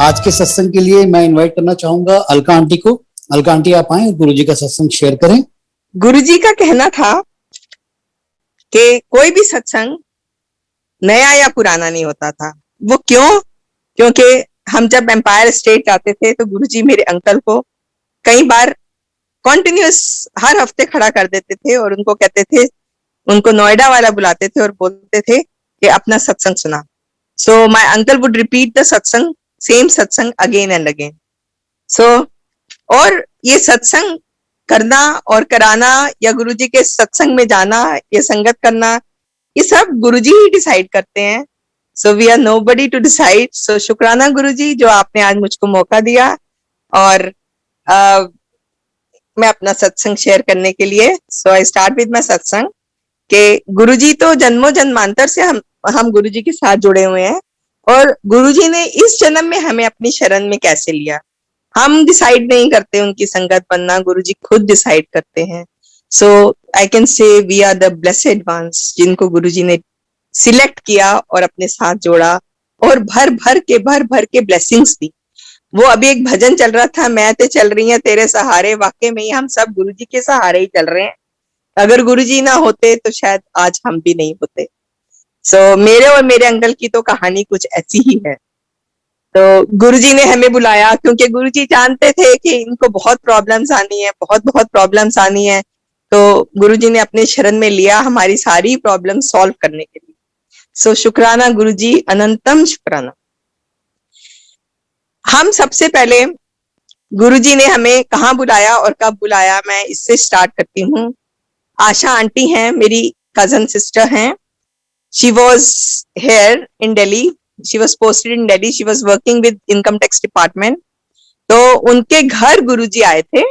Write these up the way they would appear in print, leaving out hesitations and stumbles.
आज के सत्संग के लिए मैं इनवाइट करना चाहूंगा अलका आंटी को। अलका आंटी आप आए, गुरु जी का सत्संग शेयर करें। गुरु जी का कहना था कि कोई भी सत्संग नया या पुराना नहीं होता था। वो क्यों? क्योंकि हम जब एम्पायर स्टेट जाते थे तो गुरु जी मेरे अंकल को कई बार कॉन्टिन्यूस हर हफ्ते खड़ा कर देते थे और उनको कहते थे, उनको नोएडा वाला बुलाते थे और बोलते थे कि अपना सत्संग सुना। सो my uncle would repeat the सत्संग, सेम सत्संग अगेन एंड अगेन। सो और ये सत्संग करना और कराना या गुरुजी के सत्संग में जाना या संगत करना, ये सब गुरुजी ही डिसाइड करते हैं। So we are nobody to decide. So शुक्राना गुरुजी जो आपने आज मुझको मौका दिया और मैं अपना सत्संग शेयर करने के लिए। सो आई स्टार्ट विद माय सत्संग के गुरुजी तो जन्मों जन्मांतर से हम गुरुजी के साथ जुड़े हुए हैं और गुरुजी ने इस जन्म में हमें अपनी शरण में कैसे लिया, हम डिसाइड नहीं करते उनकी संगत बनना, गुरुजी खुद डिसाइड करते हैं। So I can say we are the blessed ones जिनको गुरुजी ने सिलेक्ट किया और अपने साथ जोड़ा और भर भर के ब्लेसिंग्स दी। वो अभी एक भजन चल रहा था, मैं ते चल रही है तेरे सहारे। वाकई में हम सब गुरुजी के सहारे ही चल रहे हैं। अगर गुरुजी ना होते तो शायद आज हम भी नहीं होते। सो मेरे और मेरे अंकल की तो कहानी कुछ ऐसी ही है। तो गुरुजी ने हमें बुलाया क्योंकि गुरुजी जानते थे कि इनको बहुत प्रॉब्लम्स आनी है, बहुत प्रॉब्लम्स आनी है। तो गुरुजी ने अपने शरण में लिया हमारी सारी प्रॉब्लम सॉल्व करने के लिए। सो शुक्राना गुरुजी, अनंतम शुक्राना। हम सबसे पहले गुरुजी ने हमें कहाँ बुलाया और कब बुलाया, मैं इससे स्टार्ट करती हूँ। आशा आंटी हैं, मेरी कजन सिस्टर हैं। She was here in Delhi, she was posted in Delhi, she was working with income tax department। तो उनके घर गुरुजी आए थे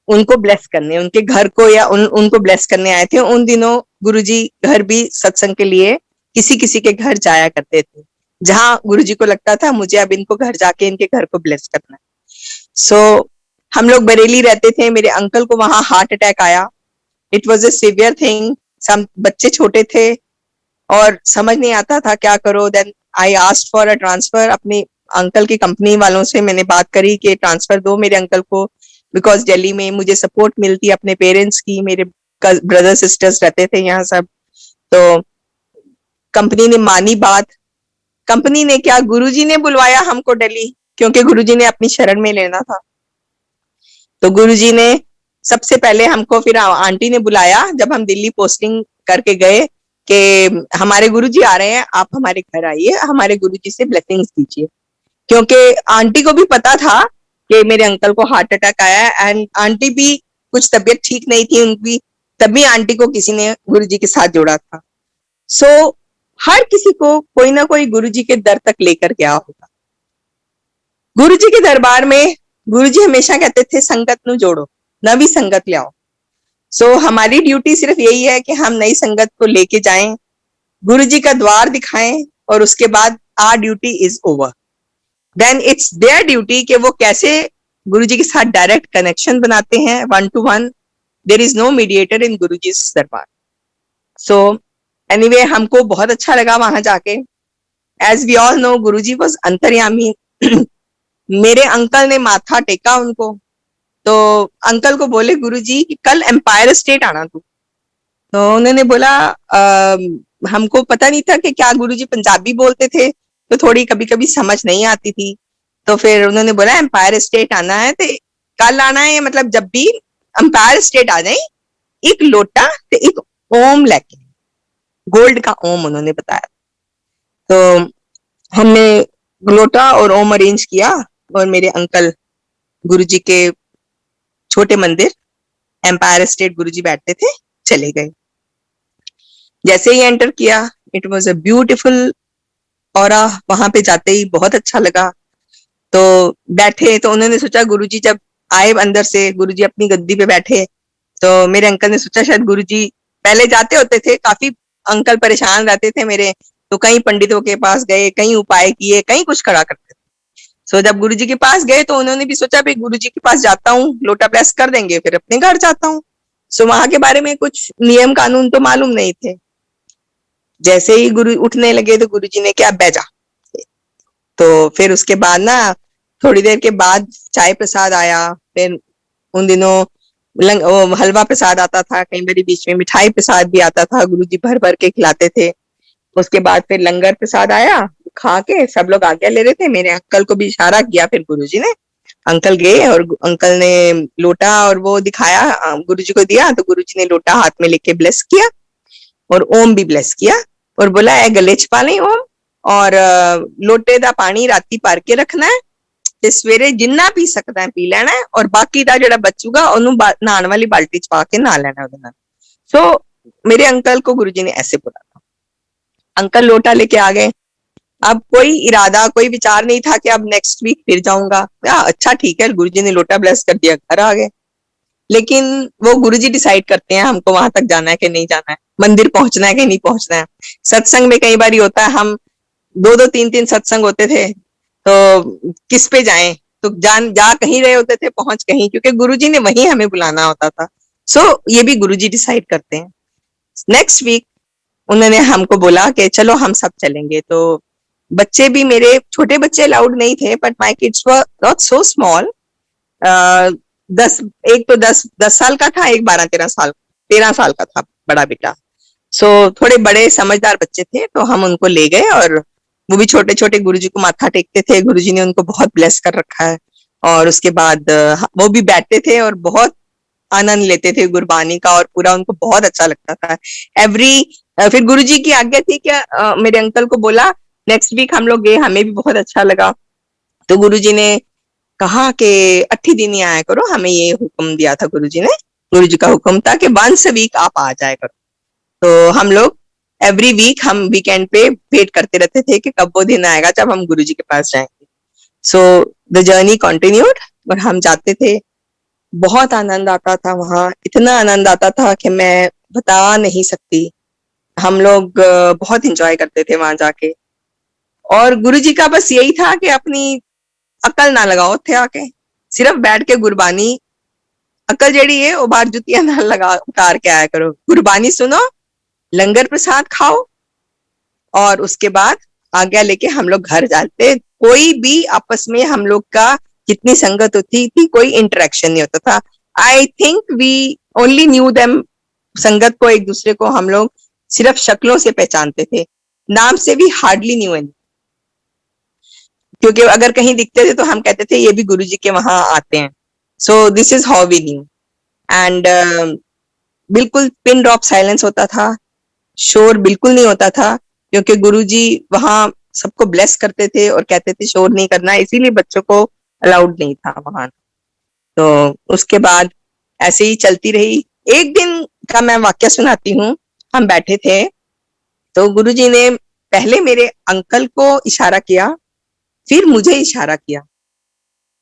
उनको ब्लेस करने, उनके घर को या उनको ब्लेस करने आए थे। उन दिनों गुरुजी घर भी सत्संग के लिए किसी किसी के घर जाया करते थे, जहां गुरुजी को लगता था मुझे अब इनको घर जाके इनके घर को ब्लेस करना है। सो हम लोग बरेली रहते थे, मेरे अंकल को वहां हार्ट अटैक आया। It was a severe thing. सब बच्चे छोटे थे और समझ नहीं आता था क्या करो। Then I asked for a transfer. अपने अंकल की कंपनी वालों से मैंने बात करी कि ट्रांसफर दो मेरे अंकल को, बिकॉज दिल्ली में मुझे सपोर्ट मिलती अपने पेरेंट्स की, मेरे ब्रदर सिस्टर्स रहते थे यहाँ सब। तो कंपनी ने मानी बात। कंपनी ने क्या, गुरुजी ने बुलवाया हमको दिल्ली, क्योंकि गुरुजी ने अपनी शरण में लेना था। तो गुरुजी ने सबसे पहले हमको, फिर आंटी ने बुलाया जब हम दिल्ली पोस्टिंग करके गए कि हमारे गुरुजी आ रहे हैं, आप हमारे घर आइए, हमारे गुरुजी से ब्लेसिंग्स दीजिए। क्योंकि आंटी को भी पता था कि मेरे अंकल को हार्ट अटैक आया है एंड आंटी भी कुछ तबीयत ठीक नहीं थी उनकी, तभी आंटी को किसी ने गुरुजी के साथ जोड़ा था। सो हर किसी को कोई ना कोई गुरुजी के दर तक लेकर गया होगा। गुरुजी के दरबार में गुरुजी हमेशा कहते थे संगत नु जोड़ो, नवी संगत ले आओ। सो हमारी ड्यूटी सिर्फ यही है कि हम नई संगत को लेके जाएं, गुरुजी का द्वार दिखाएं और उसके बाद our duty is over. Then it's their duty कि वो कैसे गुरुजी के साथ डायरेक्ट कनेक्शन बनाते हैं, 1 to 1। There is no mediator in Guruji दरबार। सो एनीवे हमको बहुत अच्छा लगा वहां जाके। As we all know Guruji was अंतर्यामी। मेरे अंकल ने माथा टेका उनको। तो अंकल को बोले गुरुजी कि कल एम्पायर स्टेट आना तू। तो उन्होंने बोला हमको पता नहीं था कि क्या गुरुजी पंजाबी बोलते थे, तो थोड़ी कभी कभी समझ नहीं आती थी। तो फिर उन्होंने बोला एम्पायर स्टेट आना है तो कल आना है, मतलब जब भी एम्पायर स्टेट आ जाए एक लोटा ते एक ओम लेके, गोल्ड का ओम उन्होंने बताया। तो हमने लोटा और ओम अरेंज किया और मेरे अंकल गुरुजी के छोटे मंदिर एम्पायर स्टेट गुरुजी बैठते थे चले गए। जैसे ही एंटर किया it was a beautiful aura, वहां पे जाते ही बहुत अच्छा लगा। तो बैठे तो उन्होंने सोचा गुरुजी जब आए अंदर से, गुरुजी अपनी गद्दी पे बैठे, तो मेरे अंकल ने सोचा शायद गुरुजी पहले जाते होते थे, काफी अंकल परेशान रहते थे मेरे, तो कई पंडितों के पास गए, कई उपाय किए, कई कुछ करा करते थे। सो जब गुरुजी के पास गए तो उन्होंने भी सोचा भाई गुरुजी के पास जाता हूँ, लोटा ब्लेस कर देंगे, फिर अपने घर जाता हूँ। सो वहां के बारे में कुछ नियम कानून तो मालूम नहीं थे। जैसे ही गुरु उठने लगे तो गुरुजी ने क्या, बैजा। तो तो फिर उसके बाद ना थोड़ी देर के बाद चाय प्रसाद आया, फिर उन दिनों वो हलवा प्रसाद आता था, कई बार बीच में मिठाई प्रसाद भी आता था, गुरुजी भर भर के खिलाते थे। उसके बाद फिर लंगर प्रसाद आया, खा के सब लोग आज्ञा ले रहे थे, मेरे अंकल को भी इशारा किया फिर गुरुजी ने, अंकल गए और अंकल ने लोटा और वो दिखाया, गुरुजी को दिया, तो गुरुजी ने लोटा हाथ में लेके ब्लेस किया और ओम भी ब्लेस किया और बोला ए गले च पा ले ओम, और लोटे दा पानी राती भर के रखना है ਤੇ ਸਵੇਰੇ ਜਿੰਨਾ ਪੀ ਸਕਦਾ ਹੈ ਪੀ ਲੈਣਾ ਹੈ, और बाकी ਦਾ ਜਿਹੜਾ बचूगा ਉਹਨੂੰ नहाने वाली बाल्टी च पा के नहा लेना ਉਹਦੇ ਨਾਲ। सो मेरे अंकल को गुरुजी ने ऐसे बोला था। अंकल लोटा लेके आ गए। अब कोई इरादा, कोई विचार नहीं था कि अब नेक्स्ट वीक फिर जाऊंगा। अच्छा ठीक है, गुरुजी ने लोटा ब्लेस कर दिया, घर आ गए। लेकिन वो गुरुजी डिसाइड करते हैं हमको वहां तक जाना है कि नहीं जाना है, मंदिर पहुंचना है कि नहीं पहुंचना है। सत्संग में कई बार होता है, हम 2-2 3-3 सत्संग होते थे, तो किस पे जाएं, तो जा कहीं रहे होते थे, पहुंच कहीं, क्योंकि गुरुजी ने वहीं हमें बुलाना होता था। सो ये भी गुरुजी डिसाइड करते हैं। नेक्स्ट वीक उन्होंने हमको बोला कि चलो हम सब चलेंगे। तो बच्चे भी, मेरे छोटे बच्चे अलाउड नहीं थे, but my kids were not so small. 10 साल का था, एक 13 साल का था बड़ा बेटा। सो थोड़े बड़े समझदार बच्चे थे, तो हम उनको ले गए और वो भी छोटे छोटे गुरुजी को माथा टेकते थे, गुरुजी ने उनको बहुत ब्लेस कर रखा है। और उसके बाद वो भी बैठते थे और बहुत आनंद लेते थे गुरबानी का, और पूरा उनको बहुत अच्छा लगता था। फिर गुरुजी की आज्ञा थी कि मेरे अंकल को बोला नेक्स्ट वीक हम लोग गए, हमें भी बहुत अच्छा लगा। तो गुरुजी ने कहा कि 8 दिन ही आया करो, हमें ये हुक्म दिया था गुरुजी ने। गुरुजी का हुक्म था कि वंस अ वीक आप आ जाया करो। तो हम लोग एवरी वीक, हम वीकेंड पे वेट करते रहते थे कि कब वो दिन आएगा जब हम गुरुजी के पास जाएंगे। सो द जर्नी कंटिन्यूड और हम जाते थे। बहुत आनंद आता था वहां, इतना आनंद आता था कि मैं बता नहीं सकती। हम लोग बहुत इंजॉय करते थे वहां जाके। और गुरुजी का बस यही था कि अपनी अकल ना लगाओ थे आके, सिर्फ बैठ के गुरबानी, अकल जड़ी है वो बाहर जुतियां ना लगा उतार के आया करो, गुरबानी सुनो, लंगर प्रसाद खाओ, और उसके बाद आज्ञा लेके हम लोग घर जाते। कोई भी आपस में हम लोग का जितनी संगत होती थी, कोई इंटरेक्शन नहीं होता था। I think we only knew them, संगत को, एक दूसरे को हम लोग सिर्फ शक्लों से पहचानते थे, नाम से भी हार्डली न्यू एनी। क्योंकि अगर कहीं दिखते थे तो हम कहते थे ये भी गुरुजी के वहां आते हैं। So this is how we knew. And बिल्कुल पिन ड्रॉप साइलेंस होता था, शोर बिल्कुल नहीं होता था, क्योंकि गुरुजी वहां सबको ब्लेस करते थे और कहते थे शोर नहीं करना, इसीलिए बच्चों को अलाउड नहीं था वहां। तो उसके बाद ऐसे ही चलती रही। एक दिन का मैं वाक्य सुनाती हूँ। हम बैठे थे तो गुरुजी ने पहले मेरे अंकल को इशारा किया, फिर मुझे इशारा किया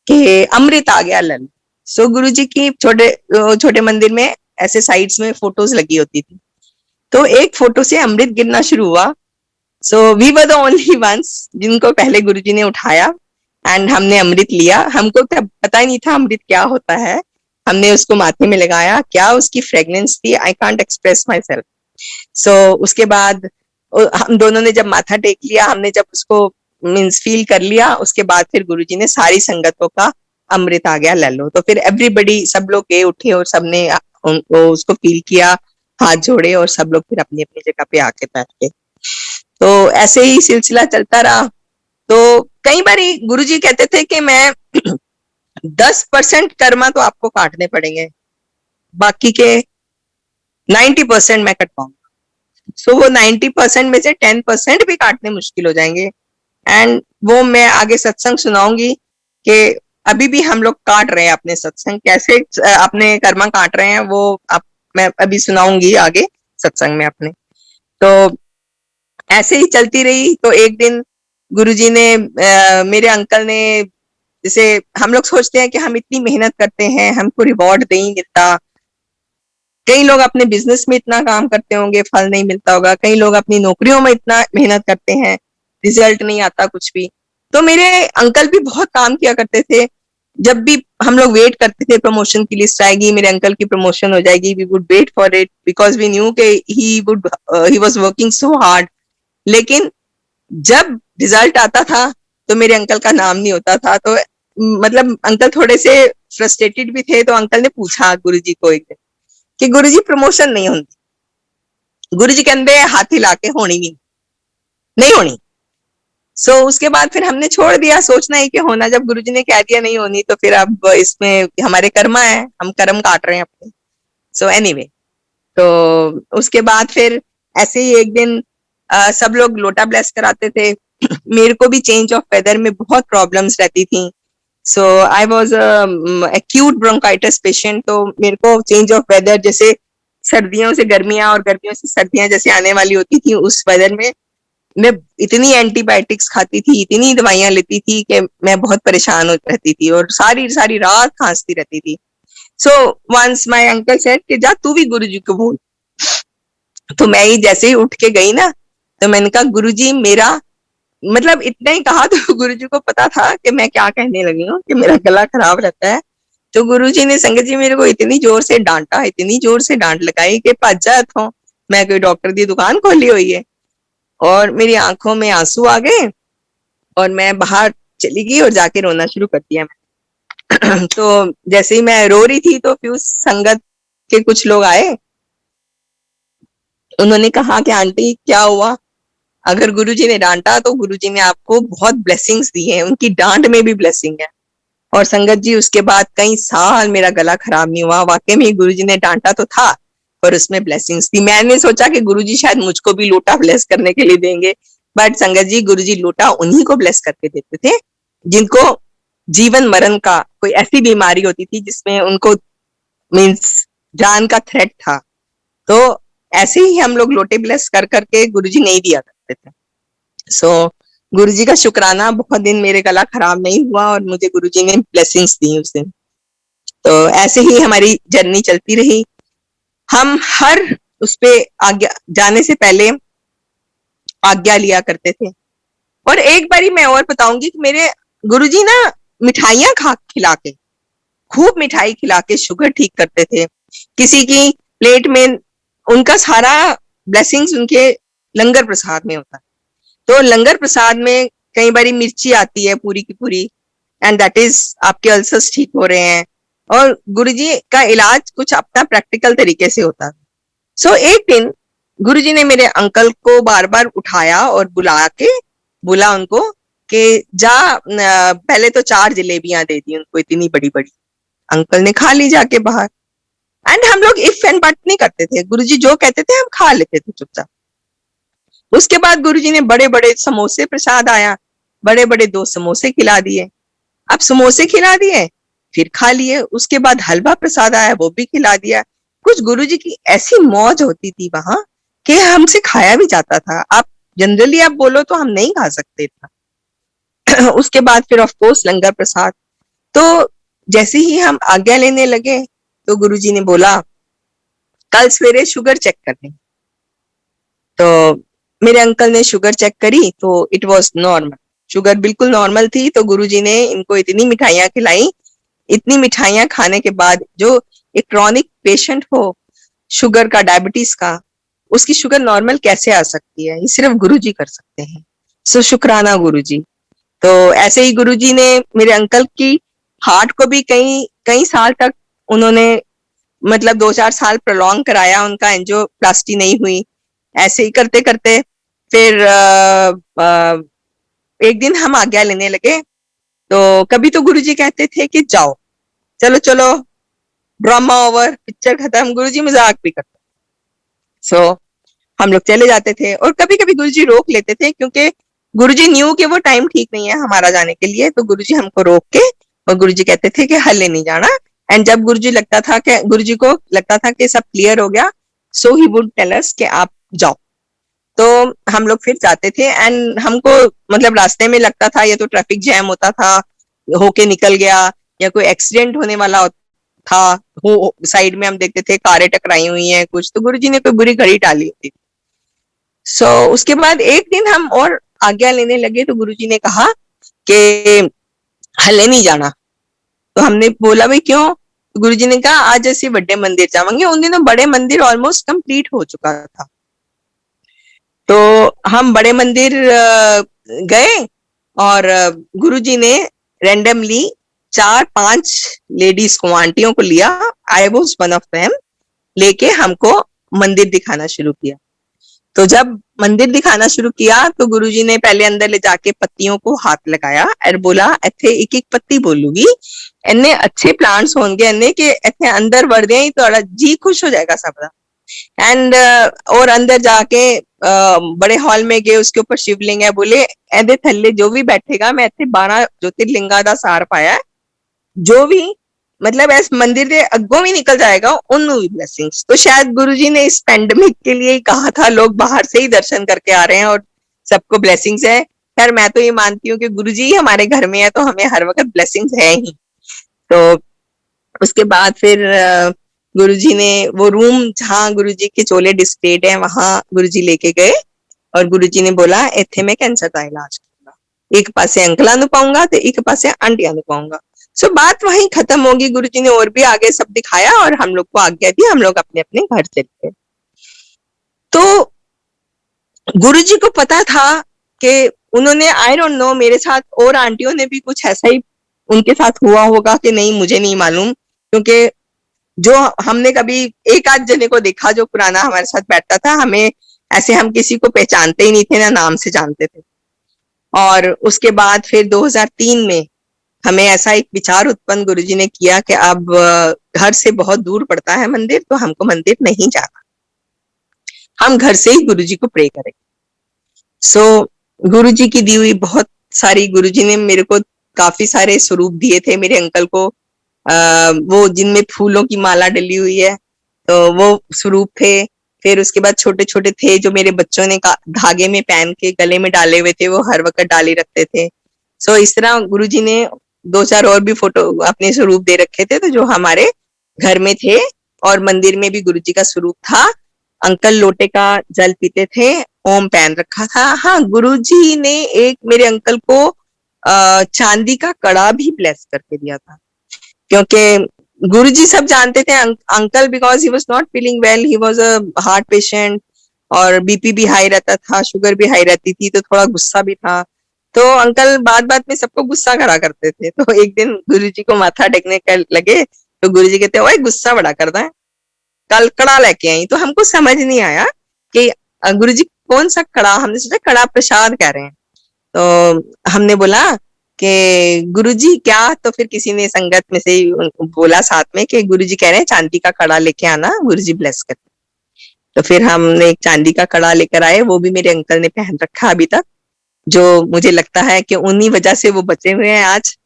कि अमृत आ गया लल। सो गुरुजी की छोटे मंदिर में ऐसे साइड्स में फोटोज लगी होती थी, तो एक फोटो से अमृत गिरना शुरू हुआ। So we were the only ones जिनको पहले गुरुजी ने उठाया एंड हमने अमृत लिया। हमको पता ही नहीं था अमृत क्या होता है। हमने उसको माथे में लगाया, क्या उसकी फ्रेग्रेंस थी, I can't express myself. So उसके बाद हम दोनों ने जब माथा टेक लिया, हमने जब उसको मीन्स फील कर लिया, उसके बाद फिर गुरुजी ने सारी संगतों का अमृत आ गया ले लो। तो फिर एवरीबडी, सब लोग गए उठे और सबने उसको फील किया, हाथ जोड़े, और सब लोग फिर अपनी अपनी जगह पे आके बैठ गए। तो ऐसे ही सिलसिला चलता रहा। तो कई बार गुरुजी कहते थे कि मैं 10% कर्मा तो आपको काटने पड़ेंगे, बाकी के 90% मैं कट पाऊंगा। सो वो 90% में से 10% भी काटने मुश्किल हो जाएंगे। एंड वो मैं आगे सत्संग सुनाऊंगी कि अभी भी हम लोग काट रहे हैं अपने सत्संग, कैसे अपने कर्मा काट रहे हैं, वो मैं अभी सुनाऊंगी आगे सत्संग में अपने। तो ऐसे ही चलती रही। तो एक दिन गुरुजी ने मेरे अंकल ने, जैसे हम लोग सोचते हैं कि हम इतनी मेहनत करते हैं, हमको रिवॉर्ड नहीं मिलता। कई लोग अपने बिजनेस में इतना काम करते होंगे, फल नहीं मिलता होगा। कई लोग अपनी नौकरियों में इतना मेहनत करते हैं, रिजल्ट नहीं आता कुछ भी। तो मेरे अंकल भी बहुत काम किया करते थे। जब भी हम लोग वेट करते थे प्रमोशन की लिस्ट आएगी, मेरे अंकल की प्रमोशन हो जाएगी, we would wait for it because we knew कि he was working so hard. लेकिन जब रिजल्ट आता था तो मेरे अंकल का नाम नहीं होता था। तो मतलब अंकल थोड़े से फ्रस्ट्रेटेड भी थे, तो अंकल ने पूछा गुरुजी को एक दिन कि गुरुजी प्रमोशन नहीं होती। गुरुजी कहते हाथी लाके होनी भी नहीं होनी। सो उसके बाद फिर हमने छोड़ दिया सोचना ही कि होना, जब गुरुजी ने कह दिया नहीं होनी तो फिर अब इसमें हमारे कर्मा है, हम कर्म काट रहे हैं अपने। सो एनीवे, तो उसके बाद फिर ऐसे ही एक दिन सब लोग लोटा ब्लेस कराते थे। मेरे को भी चेंज ऑफ वेदर में बहुत प्रॉब्लम्स रहती थी। So I was acute bronchitis patient. तो मेरे को चेंज ऑफ वेदर, जैसे सर्दियों से गर्मियां और गर्मियों से सर्दियां जैसे आने वाली होती थी, उस वेदर में मैं इतनी एंटीबायोटिक्स खाती थी, इतनी दवाइयां लेती थी कि मैं बहुत परेशान हो रहती थी और सारी सारी रात खांसती रहती थी। So once my uncle said कि जा तू भी गुरुजी को बोल। तो मैं ही जैसे ही उठ के गई ना, तो मैंने कहा गुरुजी मेरा, मतलब इतना ही कहा तो गुरुजी को पता था कि मैं क्या कहने लगी हूँ, कि मेरा गला खराब रहता है। तो गुरुजी ने, संगत जी, मेरे को इतनी जोर से डांटा, इतनी जोर से डांट लगाई कि भज जा इत्थों, मैं कोई डॉक्टर की दुकान खोली हुई है। और मेरी आंखों में आंसू आ गए और मैं बाहर चली गई और जाके रोना शुरू कर दिया मैं। तो जैसे ही मैं रो रही थी तो फिर उस संगत के कुछ लोग आए, उन्होंने कहा कि आंटी क्या हुआ, अगर गुरुजी ने डांटा तो गुरुजी ने आपको बहुत ब्लेसिंग्स दी हैं, उनकी डांट में भी ब्लेसिंग है। और संगत जी उसके बाद कई साल मेरा गला खराब नहीं हुआ। वाकई में गुरुजी ने डांटा तो था पर उसमें ब्लेसिंग्स थी। मैंने सोचा कि गुरुजी शायद मुझको भी लोटा ब्लेस करने के लिए देंगे, बट संगत जी गुरुजी लोटा उन्हीं को ब्लेस करके देते थे जिनको जीवन मरण का कोई ऐसी बीमारी होती थी जिसमें उनको मीन्स जान का थ्रेट था। तो ऐसे ही हम लोग लोटे ब्लेस कर करके गुरुजी नहीं दिया करते थे। सो गुरुजी का शुक्राना, बहुत दिन मेरे गला खराब नहीं हुआ और मुझे गुरुजी ने ब्लेसिंग्स दी उस दिन। तो ऐसे ही हमारी जर्नी चलती रही। हम हर उस पे आज्ञा जाने से पहले आज्ञा लिया करते थे। और एक बारी मैं और बताऊंगी कि मेरे गुरुजी ना मिठाइयां खिला के, खूब मिठाई खिला के शुगर ठीक करते थे। किसी की प्लेट में उनका सारा ब्लेसिंग्स उनके लंगर प्रसाद में होता है। तो लंगर प्रसाद में कई बारी मिर्ची आती है पूरी की पूरी, एंड दैट इज आपके अल्सर्स ठीक हो रहे हैं। और गुरुजी का इलाज कुछ अपना प्रैक्टिकल तरीके से होता है। सो एक दिन गुरुजी ने मेरे अंकल को बार बार उठाया और बोला उनको कि जा पहले तो 4 जलेबियां दे दी उनको, इतनी बड़ी बड़ी। अंकल ने खा ली जाके बाहर। एंड हम लोग इफ एंड बट नहीं करते थे, गुरुजी जो कहते थे हम खा लेते थे चुपचाप। उसके बाद गुरुजी ने बड़े बड़े समोसे प्रसाद आया, बड़े बड़े 2 समोसे खिला दिए। अब समोसे खिला दिए फिर खा लिए। उसके बाद हलवा प्रसाद आया, वो भी खिला दिया। कुछ गुरुजी की ऐसी मौज होती थी वहां कि हमसे खाया भी जाता था। आप जनरली आप बोलो तो हम नहीं खा सकते था। उसके बाद फिर ऑफ कोर्स लंगर प्रसाद। तो जैसे ही हम आज्ञा लेने लगे तो गुरुजी ने बोला कल सवेरे शुगर चेक करनी। तो मेरे अंकल ने शुगर चेक करी तो इट वाज नॉर्मल, शुगर बिल्कुल नॉर्मल थी। तो गुरुजी ने इनको इतनी मिठाइयां खिलाई। इतनी मिठाइयां खाने के बाद जो एक क्रॉनिक पेशेंट हो शुगर का, डायबिटीज का, उसकी शुगर नॉर्मल कैसे आ सकती है, ये सिर्फ गुरुजी कर सकते हैं। सो शुक्राना गुरुजी। तो ऐसे ही गुरुजी ने मेरे अंकल की हार्ट को भी कई कई साल तक उन्होंने, मतलब 2-4 साल प्रोलॉन्ग कराया, उनका एंजियोप्लास्टी नहीं हुई। ऐसे ही करते करते फिर एक दिन हम आज्ञा लेने लगे। तो कभी तो गुरुजी कहते थे कि जाओ, चलो चलो, ड्रामा ओवर, पिक्चर खत्म। गुरुजी मजाक भी करते। सो हम लोग चले जाते थे और कभी कभी गुरुजी रोक लेते थे क्योंकि गुरुजी न्यू कि वो टाइम ठीक नहीं है हमारा जाने के लिए। तो गुरुजी हमको रोक के और गुरुजी कहते थे कि हल्ले नहीं जाना। एंड जब गुरुजी को लगता था कि सब क्लियर हो गया, सो ही वुड टेल अस कि आप जाओ। तो हम लोग फिर जाते थे। एंड हमको मतलब रास्ते में लगता था या तो ट्रैफिक जैम होता था, होके निकल गया, या कोई एक्सीडेंट होने वाला था, वो साइड में हम देखते थे कारें टकराई हुई हैं कुछ, तो गुरुजी ने कोई बुरी घड़ी टाली होती थी। सो उसके बाद एक दिन हम और आज्ञा लेने लगे तो गुरुजी ने कहा कि हले नहीं जाना। तो हमने बोला भाई क्यों? तो गुरुजी ने कहा आज ऐसे बड़े मंदिर जाएंगे। उन दिनों बड़े मंदिर ऑलमोस्ट कंप्लीट हो चुका था। तो हम बड़े मंदिर गए और गुरुजी ने रैंडमली 4-5 लेडीज को, आंटियों को लिया, I was one of them, लेके हमको मंदिर दिखाना शुरू किया। तो जब मंदिर दिखाना शुरू किया तो गुरुजी ने पहले अंदर ले जाके पत्तियों को हाथ लगाया और बोला इथे एक एक पत्ती बोलूगी, इन्ने अच्छे प्लांट्स होंगे इन्ने कि इथे अंदर बढ़ गए तो जी खुश हो जाएगा सबका। एंड और अंदर जाके बड़े हॉल में गए, उसके ऊपर शिवलिंग है, बोले एदे थल्ले जो भी बैठेगा मैं इथे 12 ज्योतिर्लिंगा दा सार पाया, जो भी मतलब इस मंदिर के अगों भी निकल जाएगा उन्होंने भी ब्लेसिंग्स। तो शायद गुरुजी ने इस पेंडेमिक के लिए ही कहा था, लोग बाहर से ही दर्शन करके आ रहे हैं और सबको ब्लेसिंग्स है। खैर मैं तो ये मानती हूँ कि गुरुजी ही हमारे घर में है तो हमें हर वक्त ब्लेसिंग्स है ही। तो उसके बाद फिर गुरुजी ने वो रूम जहाँ गुरुजी के चोले डिस्प्लेड है वहां गुरुजी लेके गए और गुरुजी ने बोला इथे मैं कैंसर का इलाज करूंगा, एक पासे अंकल नु पाऊंगा तो एक पासे आंटियां नु पाऊंगा। सो बात वहीं खत्म होगी। गुरुजी ने और भी आगे सब दिखाया और हम लोग को आज्ञा दी, हम लोग अपने अपने घर चले गए। तो गुरुजी को पता था कि उन्होंने, आई डोंट नो, मेरे साथ और आंटियों ने भी कुछ ऐसा ही उनके साथ हुआ होगा कि नहीं, मुझे नहीं मालूम, क्योंकि जो हमने कभी एक आध जने को देखा जो पुराना हमारे साथ बैठता था, हमें ऐसे हम किसी को पहचानते ही नहीं थे, ना नाम से जानते थे। और उसके बाद फिर 2003 में हमें ऐसा एक विचार उत्पन्न गुरुजी ने किया कि अब घर से बहुत दूर पड़ता है मंदिर, तो हमको मंदिर नहीं जाना, हम घर से ही गुरुजी को प्रे करेंगे। सो गुरुजी की दी हुई बहुत सारी, गुरुजी ने मेरे को काफी सारे स्वरूप दिए थे मेरे अंकल को, वो जिनमें फूलों की माला डली हुई है, तो वो स्वरूप थे। फिर उसके बाद छोटे छोटे थे जो मेरे बच्चों ने धागे में पहन के गले में डाले हुए थे, वो हर वक्त डाले रखते थे। सो इस तरह गुरुजी ने 2-4 और भी फोटो अपने स्वरूप दे रखे थे, तो जो हमारे घर में थे। और मंदिर में भी गुरुजी का स्वरूप था। अंकल लोटे का जल पीते थे, ओम पहन रखा था। हाँ, गुरुजी ने एक मेरे अंकल को चांदी का कड़ा भी ब्लेस करके दिया था, क्योंकि गुरुजी सब जानते थे uncle, because he was not feeling well, he was a heart patient और बीपी भी हाई रहता था, शुगर भी हाई रहती थी, तो थोड़ा गुस्सा भी था। तो अंकल बात बात में सबको गुस्सा करा करते थे। तो एक दिन गुरुजी को माथा टेकने लगे तो गुरुजी कहते, ओए गुस्सा बड़ा करता है, कल कड़ा लेके आई। तो हमको समझ नहीं आया कि गुरुजी कौन सा कड़ा, हमने सोचा कड़ा प्रसाद कह रहे हैं। तो हमने बोला कि गुरुजी क्या, तो फिर किसी ने संगत में से बोला साथ में कि गुरुजी कह रहे हैं चांदी का कड़ा लेके आना, गुरुजी ब्लेस करते। तो फिर हमने एक चांदी का कड़ा लेकर आए, वो भी मेरे अंकल ने पहन रखा अभी तक, जो मुझे लगता है कि उन्हीं वजह से वो बचे हुए हैं आज।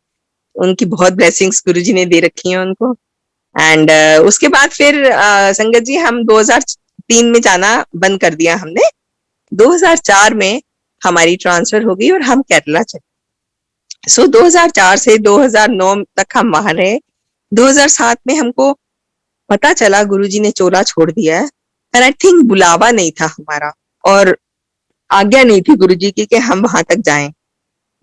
उनकी बहुत ब्लेसिंग्स गुरुजी ने दे रखी हैं उनको। एंड उसके बाद फिर संगत जी हम 2003 में जाना बंद कर दिया हमने। 2004 में हमारी ट्रांसफर हो गई और हम केरला चले। सो 2004 से 2009 तक हम वहां रहे। 2007 में हमको पता चला गुरुजी ने चोला छोड़ दिया है, एंड आई थिंक बुलावा नहीं था हमारा और आज्ञा नहीं थी गुरुजी की कि हम वहां तक जाएं।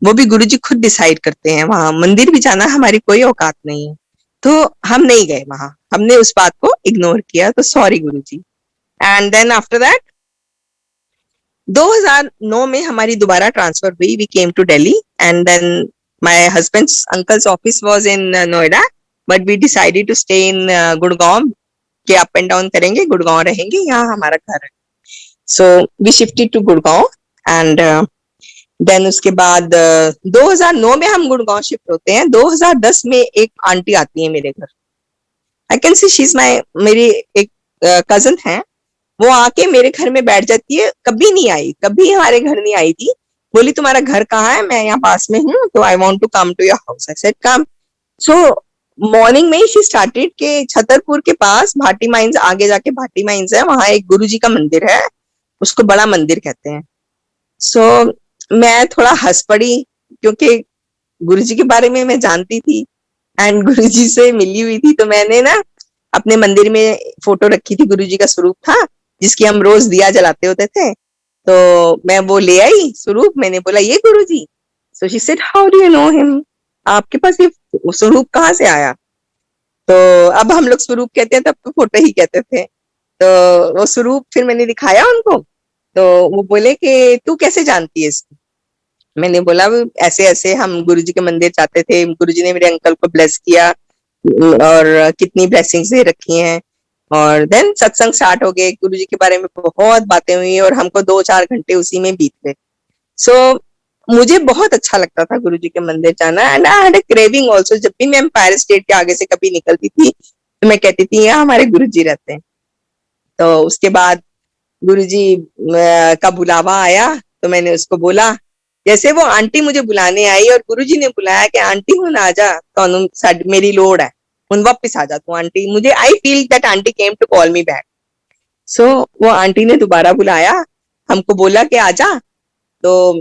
वो भी गुरुजी खुद डिसाइड करते हैं, वहां मंदिर भी जाना हमारी कोई औकात नहीं है, तो हम नहीं गए वहां, हमने उस बात को इग्नोर किया। तो sorry Guruji. And then after that 2009 में हमारी दोबारा ट्रांसफर हुई, we came to Delhi and then my husband's uncle's office was in Noida, but we decided to stay in Gurgaon, के अप एंड डाउन करेंगे, गुड़गांव रहेंगे, यहाँ हमारा घर है। So we shifted to Gurgaon and then उसके बाद 2009 में हम गुड़गांव शिफ्ट होते हैं। 2010 में एक आंटी आती है मेरे घर, I can see she is मेरी एक कजन है, वो आके मेरे घर में बैठ जाती है। कभी नहीं आई, कभी हमारे घर नहीं आई थी। बोली तुम्हारा घर कहाँ है, मैं यहाँ पास में हूँ, तो I want to come to your house. I said come. So morning में ही शी स्टार्टेड के छतरपुर के पास भाटी माइंस, आगे जाके भाटी माइंस है, वहां एक गुरुजी का मंदिर है, उसको बड़ा मंदिर कहते हैं। सो मैं थोड़ा हंस पड़ी क्योंकि गुरुजी के बारे में मैं जानती थी एंड गुरुजी से मिली हुई थी। तो मैंने ना अपने मंदिर में फोटो रखी थी, गुरुजी का स्वरूप था जिसकी हम रोज दिया जलाते होते थे, तो मैं वो ले आई स्वरूप। मैंने बोला ये Guruji. So she said how do you know him, आपके पास ये स्वरूप कहाँ से आया? तो अब हम लोग स्वरूप कहते हैं, तब तो फोटो ही कहते थे। तो वो स्वरूप फिर मैंने दिखाया उनको, तो वो बोले कि तू कैसे जानती है इसको? मैंने बोला ऐसे ऐसे हम गुरुजी के मंदिर जाते थे, गुरुजी ने मेरे अंकल को ब्लेस किया और कितनी ब्लेसिंग्स दे रखी हैं। और देन सत्संग स्टार्ट हो गए, गुरुजी के बारे में बहुत बातें हुई और हमको 2-4 घंटे उसी में बीत गए। सो मुझे बहुत अच्छा लगता था गुरुजी के मंदिर जाना, and I had a craving also. जब भी मैं एम्पायर स्टेट के आगे से कभी निकलती थी तो मैं कहती थी यहाँ हमारे गुरुजी रहते हैं। तो उसके बाद गुरुजी का बुलावा आया तो मैंने उसको बोला, जैसे वो आंटी मुझे बुलाने आई और गुरुजी ने बुलाया कि आंटी हूं आ जा, तो मेरी लोड़ है, हुन वापस आ जा तू आंटी। मुझे I feel that aunty came to call me back. So वो आंटी ने दोबारा बुलाया, हमको बोला कि आजा। तो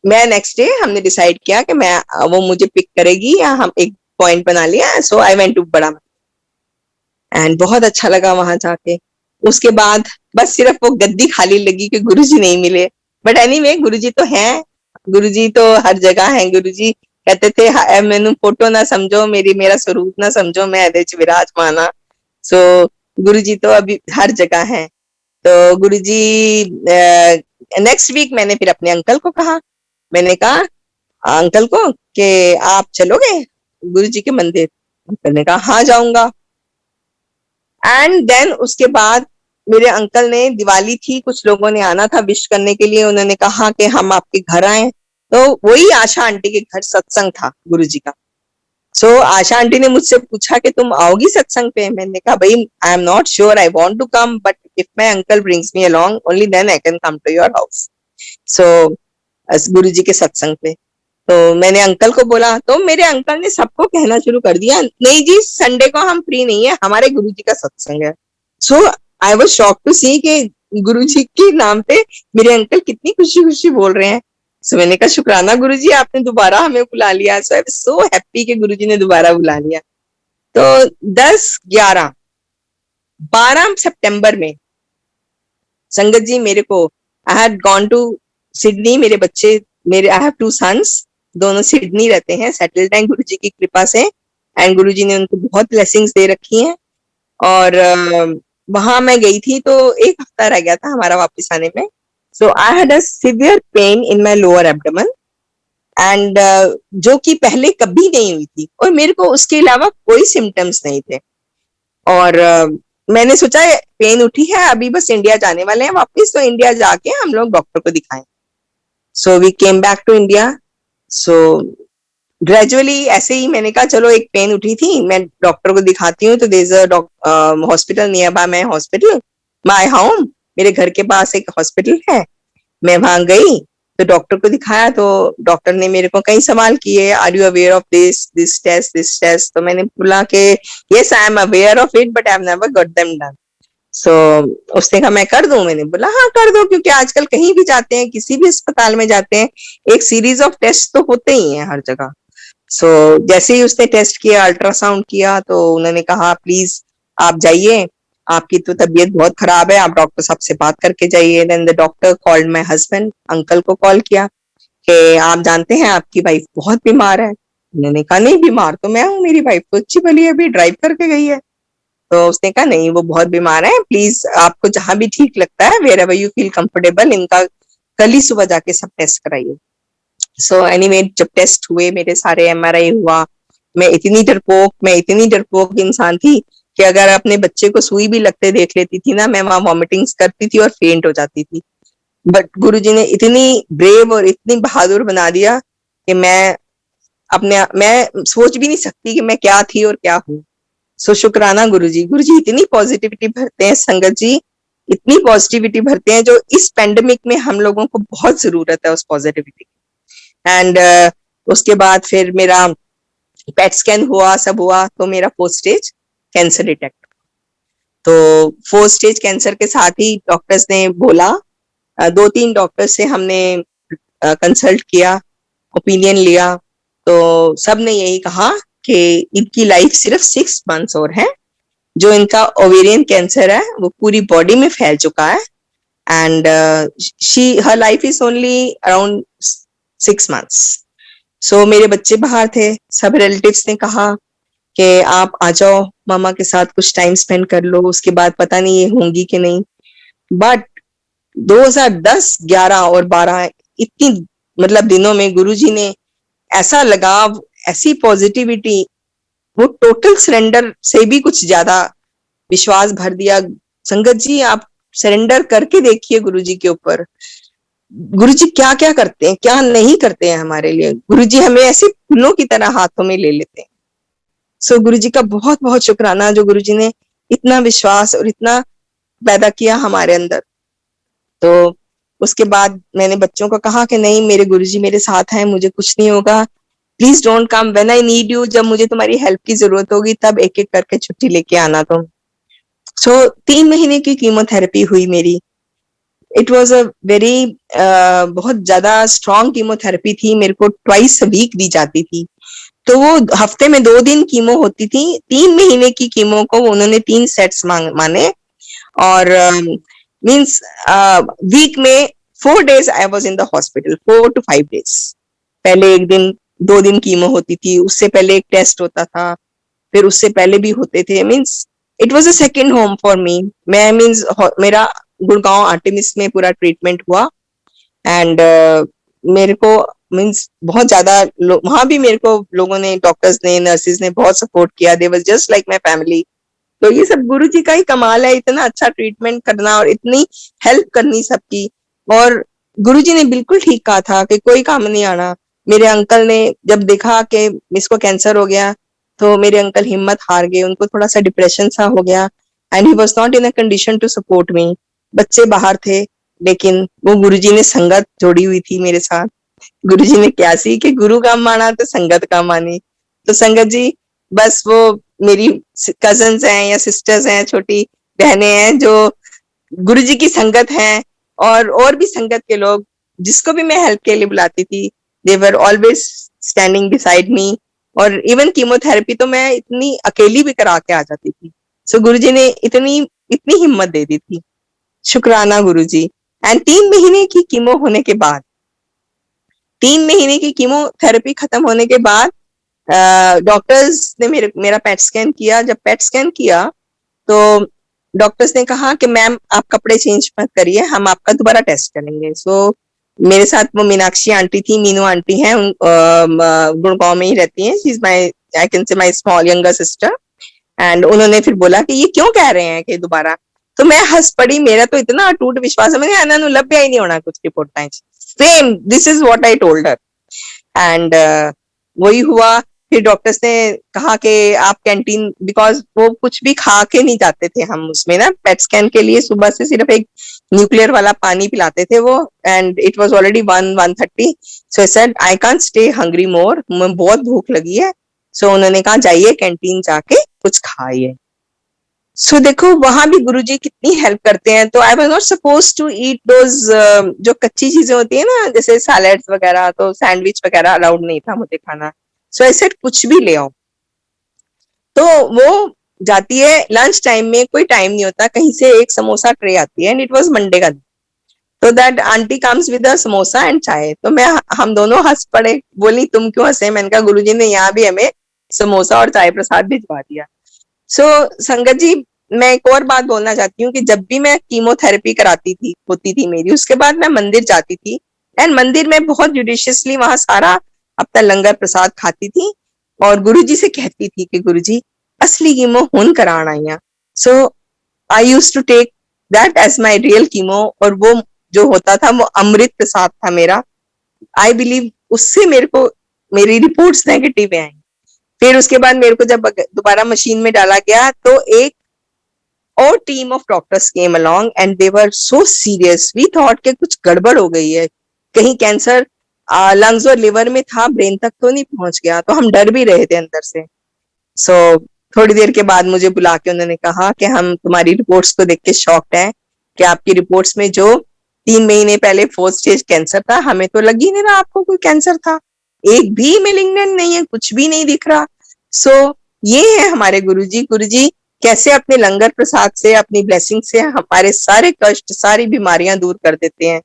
मैं नेक्स्ट डे हमने डिसाइड किया कि वो मुझे पिक करेगी या हम एक पॉइंट बना लिया। सो आई वेंट टू बड़ा एंड बहुत अच्छा लगा वहां जाके। उसके बाद बस सिर्फ वो गद्दी खाली लगी कि गुरुजी नहीं मिले, बट एनीवे गुरुजी तो हैं, गुरुजी तो हर जगह हैं। गुरुजी कहते थे मैनू फोटो ना समझो, मेरा स्वरूप ना समझो, मैं एदे च विराजमान। सो गुरुजी तो अभी हर जगह हैं। तो गुरुजी नेक्स्ट वीक मैंने फिर अपने अंकल को कहा, मैंने कहा अंकल को कि आप चलोगे गुरुजी के मंदिर? अंकल ने कहा हाँ जाऊंगा। एंड देन उसके बाद मेरे अंकल ने, दिवाली थी, कुछ लोगों ने आना था विश करने के लिए, उन्होंने कहा कि हम आपके घर आए। तो वही आशा आंटी के घर सत्संग था गुरुजी का। सो आशा आंटी ने मुझसे पूछा कि तुम आओगी सत्संग पे? मैंने कहा भाई I am not sure, I want to come, but if my uncle brings me along only then I can come to your house. So Guruji के सत्संग पे तो मैंने अंकल को बोला, तो मेरे अंकल ने सबको कहना शुरू कर दिया, नहीं जी संडे को हम फ्री नहीं है, हमारे गुरुजी का सत्संग है। सो आई वाज शॉक्ड टू सी कि गुरुजी के नाम पे मेरे अंकल कितनी खुशी खुशी बोल रहे हैं। सो मैंने कहा शुक्राना गुरुजी, आपने दोबारा हमें बुला लिया। सो आई वाज सो हैप्पी कि गुरुजी ने दोबारा बुला लिया। तो 12 सितंबर में संगत जी मेरे को, I had gone to Sydney, मेरे बच्चे, मेरे आई हैव 2 सन्स, दोनों सिडनी रहते हैं, सेटल्ड हैं गुरुजी की कृपा से, एंड गुरुजी ने उनको बहुत ब्लेसिंग्स दे रखी हैं। और वहां मैं गई थी तो 1 हफ्ता रह गया था हमारा वापस आने में। So I had a severe pain in my lower abdomen and जो कि पहले कभी नहीं हुई थी, और मेरे को उसके अलावा कोई सिम्टम्स नहीं थे। और मैंने सोचा पेन उठी है, अभी बस इंडिया जाने वाले हैं वापस, तो इंडिया जाके हम लोग डॉक्टर को दिखाएं। So we came back to India. So gradually ऐसे ही मैंने कहा चलो एक पेन उठी थी, मैं डॉक्टर को दिखाती हूँ। तो there is a hospital near by my hospital, my home, मेरे घर के पास एक हॉस्पिटल है। मैं वहां गई तो डॉक्टर को दिखाया, तो डॉक्टर ने मेरे को कई सवाल किए, are you aware of this test? तो मैंने बोला कि yes I am aware of it but I have never got them done. So उसने कहा मैं कर दूं? मैंने बोला हाँ कर दो, क्योंकि आजकल कहीं भी जाते हैं, किसी भी अस्पताल में जाते हैं, एक सीरीज ऑफ टेस्ट तो होते ही हैं हर जगह। सो जैसे ही उसने टेस्ट किया, अल्ट्रासाउंड किया, तो उन्होंने कहा प्लीज आप जाइए, आपकी तो तबीयत बहुत खराब है, आप डॉक्टर साहब से बात करके जाइए। Then the doctor called my husband, uncle को कॉल किया कि आप जानते हैं आपकी वाइफ बहुत बीमार है। उन्होंने कहा नहीं बीमार तो मैं हूँ, मेरी वाइफ तो अच्छी भली अभी ड्राइव करके गई है। तो उसने कहा नहीं वो बहुत बीमार है, प्लीज आपको जहां भी ठीक लगता है, where ever you feel comfortable, इनका कल ही सुबह जाके सब टेस्ट कराइए। सो एनीवे जब टेस्ट हुए, मेरे सारे एमआरआई हुआ, मैं इतनी डरपोक इंसान थी कि अगर अपने बच्चे को सुई भी लगते देख लेती थी ना, मैं वहां वॉमिटिंग्स करती थी और फेंट हो जाती थी। बट गुरुजी ने इतनी ब्रेव और इतनी बहादुर बना दिया कि मैं सोच भी नहीं सकती कि मैं क्या थी और क्या हूँ। सो शुक्राना गुरुजी। गुरुजी इतनी पॉजिटिविटी भरते हैं संगत जी, इतनी पॉजिटिविटी भरते हैं, जो इस पेंडेमिक में हम लोगों को बहुत जरूरत है उस पॉजिटिविटी। एंड उसके बाद फिर मेरा पेट स्कैन हुआ, सब हुआ, तो मेरा 4th स्टेज कैंसर डिटेक्ट। तो 4th स्टेज कैंसर के साथ ही डॉक्टर्स ने बोला, 2-3 डॉक्टर से हमने कंसल्ट किया, ओपिनियन लिया, तो सब ने यही कहा कि इनकी लाइफ सिर्फ 6 मंथ्स और है। जो इनका ओवेरियन कैंसर है वो पूरी बॉडी में फैल चुका है, and her life is only around 6 months. So मेरे बच्चे बाहर थे, सब रिलेटिव्स ने कहा कि आप आ जाओ मामा के साथ कुछ टाइम स्पेंड कर लो, उसके बाद पता नहीं ये होंगी कि नहीं। बट 2010, 11 और 12 इतनी मतलब दिनों में गुरुजी ने ऐसा लगाव, ऐसी पॉजिटिविटी, वो टोटल सरेंडर से भी कुछ ज्यादा विश्वास भर दिया। संगत जी आप सरेंडर करके देखिए गुरुजी के ऊपर, गुरुजी क्या क्या करते हैं, क्या नहीं करते हैं हमारे लिए। गुरुजी हमें ऐसे फूलों की तरह हाथों में ले लेते हैं। सो गुरुजी का बहुत बहुत शुक्राना जो गुरुजी ने इतना विश्वास और इतना पैदा किया हमारे अंदर। तो उसके बाद मैंने बच्चों को कहा कि नहीं, मेरे गुरुजी मेरे साथ हैं, मुझे कुछ नहीं होगा, please don't come when I need you, जब मुझे तुम्हारी हेल्प की जरूरत होगी तब एक एक करके छुट्टी लेके आना तुम। सो 3 महीने की कीमोथेरेपी हुई मेरी। इट वॉज अ वेरी बहुत ज्यादा स्ट्रॉन्ग कीमोथेरेपी थी, मेरे को ट्वाइस अ वीक दी जाती थी। तो वो हफ्ते में 2 दिन कीमो होती थी। 3 महीने की कीमो को उन्होंने 3 सेट्स माने, और मीन्स वीक में 4 days I was in the hospital, 4 to 5 days। पहले एक दिन 2 दिन कीमो होती थी, उससे पहले एक टेस्ट होता था, फिर उससे पहले भी होते थे। Means it was a second home for me. मैं मीन्स मेरा गुड़गांव आर्टेमिस में पूरा ट्रीटमेंट हुआ, एंड मेरे को मीन्स बहुत ज्यादा वहां भी मेरे को लोगों ने, डॉक्टर्स ने, नर्सेज ने बहुत सपोर्ट किया। They was just like my family. तो ये सब गुरु जी का ही कमाल है, इतना अच्छा ट्रीटमेंट करना और इतनी हेल्प करनी सबकी। और गुरु जी ने बिल्कुल ठीक कहा था कि कोई काम नहीं आना। मेरे अंकल ने जब देखा कि इसको कैंसर हो गया तो मेरे अंकल हिम्मत हार गए, उनको थोड़ा सा डिप्रेशन सा हो गया, and he was not in a condition to support me. बच्चे बाहर थे, लेकिन वो गुरुजी ने संगत जोड़ी हुई थी मेरे साथ। गुरुजी ने क्या सी कि गुरु काम माना तो संगत काम मानी। तो संगत जी बस वो मेरी कजन्स हैं या सिस्टर्स हैं, छोटी बहनें हैं जो गुरुजी की संगत हैं, और भी संगत के लोग जिसको भी मैं हेल्प के लिए बुलाती थी, they were always standing beside me. और इवन कीमोथेरेपी तो मैं इतनी अकेली भी करा के आ जाती थी। सो गुरुजी ने इतनी इतनी हिम्मत दे दी थी। शुक्राना गुरुजी। एंड 3 महीने की कीमो होने के बाद, 3 महीने की कीमोथेरेपी खत्म होने के बाद डॉक्टर्स ने मेरा पेट स्कैन किया। जब पेट स्कैन किया तो डॉक्टर्स ने कहा कि मैम आप कपड़े चेंज मत करिए, हम आपका दोबारा टेस्ट करेंगे। सो मेरे साथ वो मीनाक्षी आंटी थी, मीनू आंटी हैं, गुड़गांव में ही रहती हैं। She is my, I can से my small younger sister. And उन्होंने फिर बोला कि ये क्यों कह रहे हैं कि दोबारा। तो मैं हंस पड़ी, मेरा तो इतना अटूट विश्वास है, मैंने इन्होंने लभ्या ही नहीं होना कुछ report. Same this is what I told her. And वही हुआ। फिर डॉक्टर्स ने कहा कि आप कैंटीन, बिकॉज वो कुछ भी खा के नहीं जाते थे हम उसमें ना, पेट स्कैन के लिए सुबह से सिर्फ एक न्यूक्लियर वाला पानी पिलाते थे वो, and it was already 1:30। So I said I can't stay hungry more, मुझे बहुत भूख लगी है। सो उन्होंने कहा जाइए कैंटीन जाके कुछ खाइए। सो देखो वहां भी गुरुजी कितनी हेल्प करते हैं। तो I was not suppose to eat those जो कच्ची चीजें होती है ना, जैसे सैलेड्स वगैरह, तो सैंडविच वगैरह अलाउड नहीं था मुझे खाना। सो आई सेड कुछ भी ले आओ। तो वो जाती है लंच टाइम में, कोई टाइम नहीं होता, कहीं से एक समोसा ट्रे आती है, एंड इट वाज मंडे का दिन। तो that aunty comes with a samosa and चाय। तो हम दोनों हंस पड़े, बोली तुम क्यों हंसे? मैंने कहा गुरुजी ने यहाँ भी हमें समोसा और चाय प्रसाद भिजवा दिया। सो संगत जी मैं एक और बात बोलना चाहती हूँ कि जब भी मैं कीमोथेरेपी कराती थी, होती थी मेरी, उसके बाद मैं मंदिर जाती थी, एंड मंदिर में बहुत जुडिशियसली वहां सारा अपना लंगर प्रसाद खाती थी, और गुरुजी से कहती थी कि गुरुजी असली कीमो हुन कराना आइया। So I use to take that as my real chemo, और वो जो होता था वो अमृत प्रसाद था मेरा। आई बिलीव उससे मेरे को मेरी रिपोर्ट्स नेगेटिव आई। फिर उसके बाद मेरे को जब दोबारा मशीन में डाला गया तो एक और team of doctors came along, and they were so serious. We thought कि कुछ गड़बड़ हो गई है, कहीं कैंसर लंग्स और लिवर में था, ब्रेन तक तो नहीं पहुंच गया। तो हम डर भी रहे थे अंदर से। सो थोड़ी देर के बाद मुझे बुला के उन्होंने कहा कि हम तुम्हारी रिपोर्ट्स को देख के शॉक्ड हैं कि आपकी रिपोर्ट्स में जो 3 महीने पहले 4th स्टेज कैंसर था, हमें तो लग ही नहीं रहा आपको कोई कैंसर था, एक भी मेलिग्नेंट नहीं है, कुछ भी नहीं दिख रहा। सो ये है हमारे गुरुजी। गुरुजी कैसे अपने लंगर प्रसाद से, अपनी ब्लेसिंग से हमारे सारे कष्ट, सारी बीमारियां दूर कर देते हैं।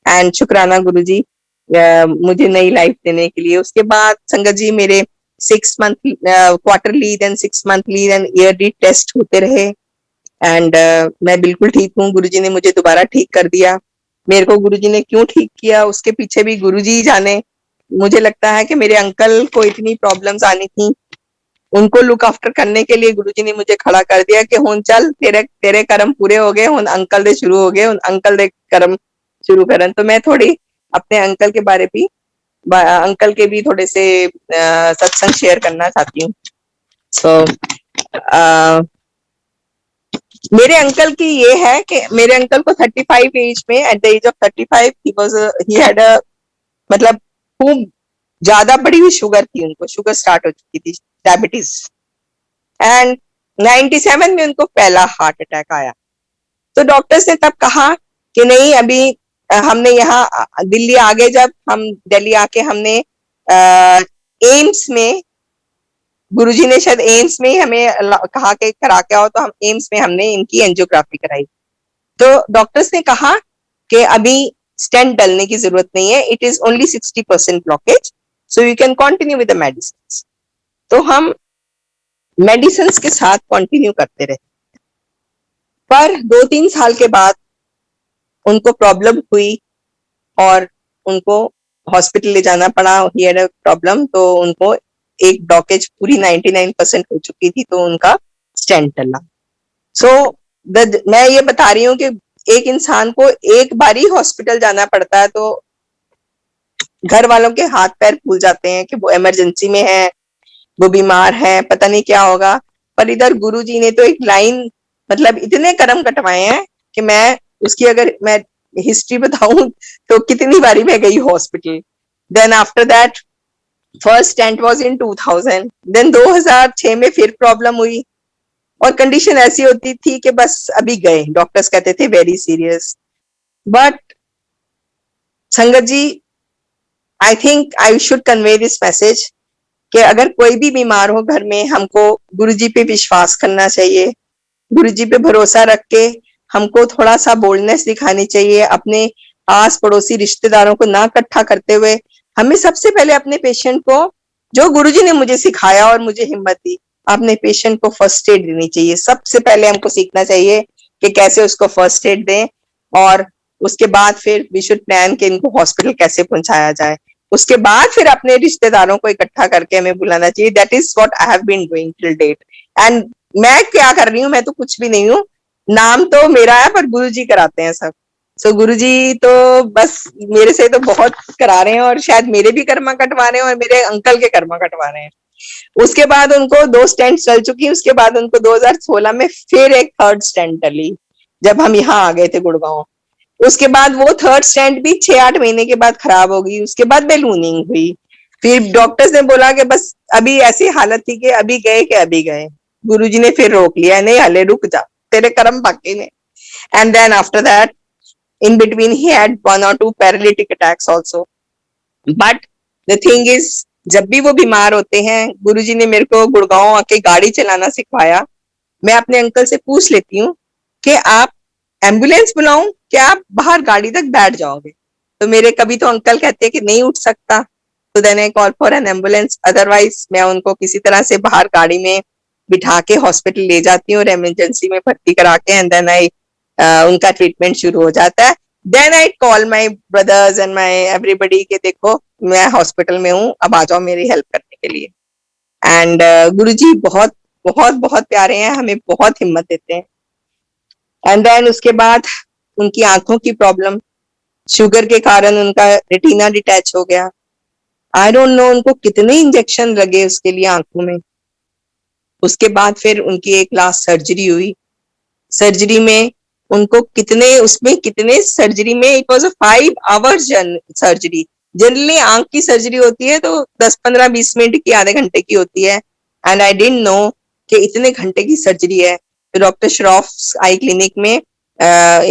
एंड शुक्राना गुरुजी मुझे नई लाइफ देने के लिए। उसके बाद संगत जी मेरे 6 month quarterly, then 6 monthly, then yearly test होते रहे, एंड मैं बिल्कुल ठीक हूँ। गुरुजी ने मुझे दोबारा ठीक कर दिया। मेरे को गुरुजी ने क्यों ठीक किया, उसके पीछे भी गुरुजी ही जाने। मुझे लगता है कि मेरे अंकल को इतनी प्रॉब्लम्स आनी थी, उनको लुक आफ्टर करने के लिए गुरुजी ने मुझे खड़ा कर दिया कि हुन चल, तेरे तेरे कर्म पूरे हो गए, हुन अंकल दे शुरू हो गए, हुन अंकल दे कर्म शुरू करन। तो मैं थोड़ी अपने अंकल के बारे भी, अंकल के भी थोड़े से सत्संग शेयर करना चाहती हूँ। सो मेरे अंकल की ये है कि मेरे अंकल को 35 एज में, एट द एज ऑफ 35 ही हैड अ, मतलब खूब ज्यादा बढ़ी हुई शुगर थी, उनको शुगर स्टार्ट हो चुकी थी, डायबिटीज। एंड 97 में उनको पहला हार्ट अटैक आया। तो डॉक्टर्स ने तब कहा कि नहीं, अभी हमने यहाँ दिल्ली आगे, जब हम दिल्ली आके हमने एम्स में, गुरुजी ने शायद एम्स में ही हमें कहा कि करा के आओ, तो हम एम्स में हमने इनकी एंजियोग्राफी कराई। तो डॉक्टर्स ने कहा कि अभी स्टेंट डालने की जरूरत नहीं है, it is only 60% blockage, so you can continue with the medicine. तो हम मेडिसिन के साथ कंटिन्यू करते रहे, पर 2-3 साल के बाद उनको प्रॉब्लम हुई और उनको हॉस्पिटल ले जाना पड़ा। ही हैड अ प्रॉब्लम, तो उनको एक ब्लॉकेज पूरी 99% हो चुकी थी, तो उनका स्टेंट डला। सो मैं ये बता रही हूँ कि एक इंसान को एक बार ही हॉस्पिटल जाना पड़ता है, तो घर वालों के हाथ पैर फूल जाते हैं कि वो इमरजेंसी में है, वो बीमार है, पता नहीं क्या होगा। पर इधर गुरुजी ने तो एक लाइन, मतलब इतने कर्म कटवाए हैं कि मैं उसकी अगर मैं हिस्ट्री बताऊं तो कितनी बारी मैं गई hospital. Then after that first stent was in 2000, then 2006 में फिर प्रॉब्लम हुई, और कंडीशन ऐसी होती थी कि बस अभी गए, डॉक्टर्स कहते थे वेरी सीरियस। बट संगत जी, I think I should convey this message कि अगर कोई भी बीमार हो घर में, हमको गुरुजी पे विश्वास करना चाहिए, गुरुजी पे भरोसा रख के हमको थोड़ा सा बोल्डनेस दिखानी चाहिए। अपने आस पड़ोसी रिश्तेदारों को ना इकट्ठा करते हुए हमें सबसे पहले अपने पेशेंट को, जो गुरुजी ने मुझे सिखाया और मुझे हिम्मत दी, अपने पेशेंट को फर्स्ट एड देनी चाहिए। सबसे पहले हमको सीखना चाहिए कि कैसे उसको फर्स्ट एड दें, और उसके बाद फिर वी शुड प्लान कि इनको हॉस्पिटल कैसे पहुंचाया जाए। उसके बाद फिर अपने रिश्तेदारों को इकट्ठा करके हमें बुलाना चाहिए। That is what I have been doing till date. And मैं क्या कर रही हूँ, मैं तो कुछ भी नहीं हूँ, नाम तो मेरा है, पर गुरुजी कराते हैं सब। सो गुरुजी तो बस मेरे से तो बहुत करा रहे हैं, और शायद मेरे भी कर्मा कटवा रहे हैं और मेरे अंकल के कर्मा कटवा रहे हैं। उसके बाद उनको 2 स्टेंट चल चुकी, उसके बाद उनको 2016 में फिर एक थर्ड स्टेंट डली, जब हम यहाँ आ गए थे गुड़गांव। उसके बाद वो थर्ड स्टेंट भी 6-8 महीने के बाद खराब हो गई। उसके बाद बैलूनिंग हुई, फिर डॉक्टर्स ने बोला कि बस अभी ऐसी हालत थी कि अभी गए कि अभी गए। गुरुजी ने फिर रोक लिया, नहीं हले रुक जा, तेरे कर्म बाकी ने। And then after that in between he had 1 or 2 paralytic attacks also. But the thing is, जब भी वो बीमार होते हैं, गुरुजी ने मेरे को गुड़गांव आके गाड़ी चलाना सिखाया। मैं अपने अंकल से पूछ लेती हूँ कि आप एम्बुलेंस बुलाऊं कि आप बाहर गाड़ी तक बैठ जाओगे, तो मेरे कभी तो अंकल कहते हैं कि नहीं उठ सकता, तो then I call for an ambulance. Otherwise मैं उनको किसी तरह से बाहर गाड़ी में बिठा के हॉस्पिटल ले जाती हूँ और इमरजेंसी में भर्ती करा के, एंड देन आई उनका ट्रीटमेंट शुरू हो जाता है। Then I call my brothers and my everybody के देखो मैं हॉस्पिटल में हूँ, अब आ जाओ मेरी हेल्प करने के लिए। एंड गुरुजी बहुत बहुत बहुत प्यारे हैं, हमें बहुत हिम्मत देते हैं। एंड देन उसके बाद उनकी आंखों की प्रॉब्लम, शुगर के कारण उनका रेटिना डिटैच हो गया। आई डोंट नो उनको कितने इंजेक्शन लगे उसके लिए आंखों में। उसके बाद फिर उनकी एक लास्ट सर्जरी हुई। सर्जरी में उनको कितने सर्जरी में, it was a 5 hours surgery. Generally आंख की सर्जरी होती है तो 10-15-20 मिनट की, आधे घंटे की होती है। एंड आई डिडंट नो कि इतने घंटे की सर्जरी है। तो डॉक्टर श्रॉफ आई क्लिनिक में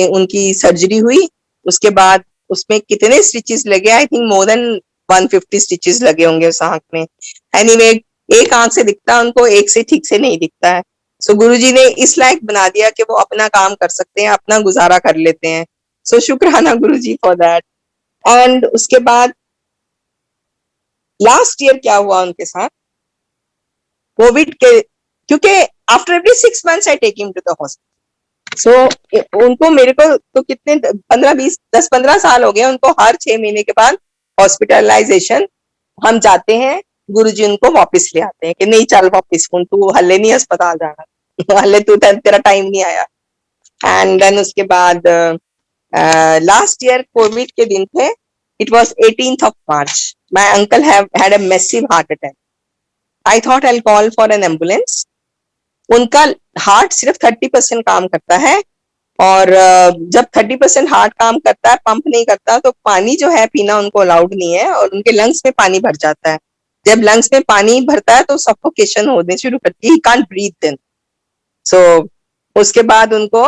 उनकी सर्जरी हुई। उसके बाद उसमें कितने स्टिचेस लगे, I think more than 150 stitches लगे होंगे उस आंख में। एनीवे, एक आंख से दिखता उनको, एक से ठीक से नहीं दिखता है। सो गुरुजी ने इस लायक बना दिया कि वो अपना काम कर सकते हैं, अपना गुजारा कर लेते हैं। सो शुक्राना गुरुजी फॉर दैट। एंड उसके बाद लास्ट ईयर क्या हुआ उनके साथ, कोविड के, क्योंकि after every 6 months I take him to the hospital. So उनको, मेरे को तो कितने 10-15 साल हो गए उनको, हर 6 महीने के बाद हॉस्पिटलाइजेशन हम जाते हैं, गुरुजी उनको वापस ले आते हैं कि नहीं चल वापस, तू हल्ले नहीं अस्पताल जाना, हल्ले तू तेरा टाइम नहीं आया। एंड देन उसके बाद लास्ट ईयर कोविड के दिन थे, it was 18th of March, my uncle have had a massive heart attack. I thought I'll call for an ambulance. उनका हार्ट सिर्फ 30% काम करता है, और जब 30% हार्ट काम करता है, पंप नहीं करता, तो पानी जो है पीना उनको अलाउड नहीं है, और उनके लंग्स में पानी भर जाता है। जब लंग्स में पानी भरता है तो सफोकेशन होने शुरू करती है, ही कांट ब्रीथ देन। सो उसके बाद उनको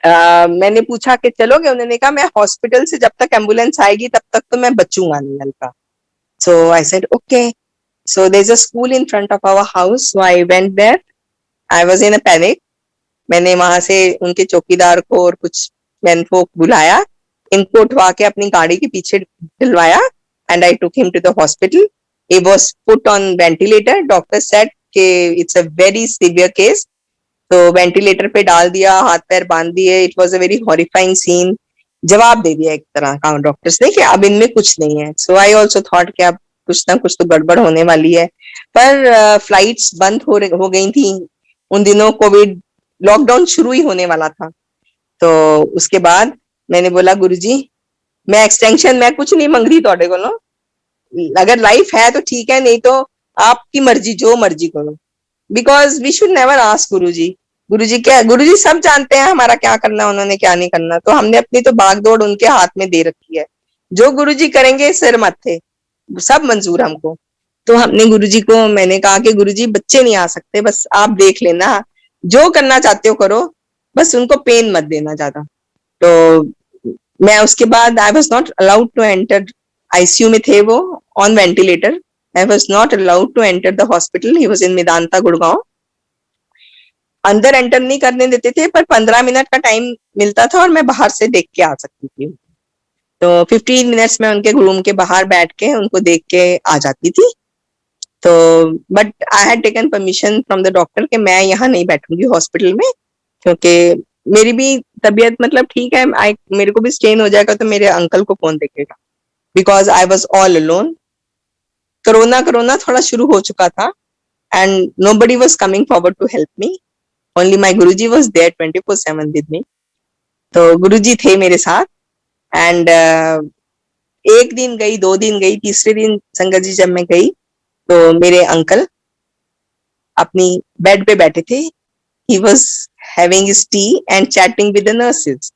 मैंने पूछा कि चलोगे, उन्होंने कहा मैं हॉस्पिटल से जब तक एम्बुलेंस आएगी तब तक तो मैं बचूंगा नहीं हल्का। So I said okay. So there is a school in front of our house, so I went there. I was in a panic. मैंने वहां से उनके चौकीदार को और कुछ मैन folk बुलाया, इनको उठवा के अपनी गाड़ी के पीछे दिलवाया, and I took him to the hospital. He was put on ventilator. Doctor said कि it's a very severe case, तो वेंटिलेटर पे डाल दिया, हाथ पैर बांध दिए। It was a very horrifying scene. जवाब दे दिया एक तरह का डॉक्टर्स ने कि अब इनमें कुछ नहीं है। सो आई ऑल्सो थॉट कि अब कुछ ना कुछ तो गड़बड़ होने वाली है। पर फ्लाइट्स बंद हो गई थी उन दिनों, कोविड लॉकडाउन शुरू ही होने वाला था। तो उसके बाद मैंने बोला गुरुजी मैं एक्सटेंशन, मैं कुछ नहीं मांग रही थोड़े को, अगर लाइफ है तो ठीक है, नहीं तो आपकी मर्जी, जो मर्जी करो। Because we should never ask Guruji. Guruji क्या, गुरुजी सब जानते हैं हमारा क्या करना, उन्होंने क्या नहीं करना, तो हमने अपनी तो भागदौड़ उनके हाथ में दे रखी है। जो गुरुजी करेंगे सिर मत्थे, सब मंजूर हमको। तो हमने गुरुजी को, मैंने कहा कि गुरुजी बच्चे नहीं आ सकते, बस आप देख लेना, जो करना चाहते हो करो, बस उनको पेन मत देना ज्यादा। तो मैं उसके बाद I was not allowed to enter, ICU में थे वो on ventilator. I was not allowed to enter the hospital, he was in Medanta Gurgaon. अंदर एंटर नहीं करने देते थे, पर 15 मिनट का टाइम मिलता था और मैं बाहर से देख के आ सकती थी। तो 15 मिनट्स में उनके रूम के बाहर बैठ के उनको देख के आ जाती थी। तो but I had taken permission from the doctor कि मैं यहाँ नहीं बैठूंगी हॉस्पिटल में, क्योंकि मेरी भी तबीयत मतलब ठीक है, मेरे को भी स्ट्रेन हो जाएगा तो मेरे अंकल को कौन देखेगा, because I was all alone. Corona थोड़ा शुरू हो चुका था and nobody was coming forward to help me. Only my Guruji was there 24/7 with me. तो गुरुजी थे मेरे साथ। एंड एक दिन गई, 2 दिन गई, तीसरे दिन संगत जी जब मैं गई तो मेरे अंकल अपनी बेड पे बैठे थे। He was having his tea and chatting with the nurses.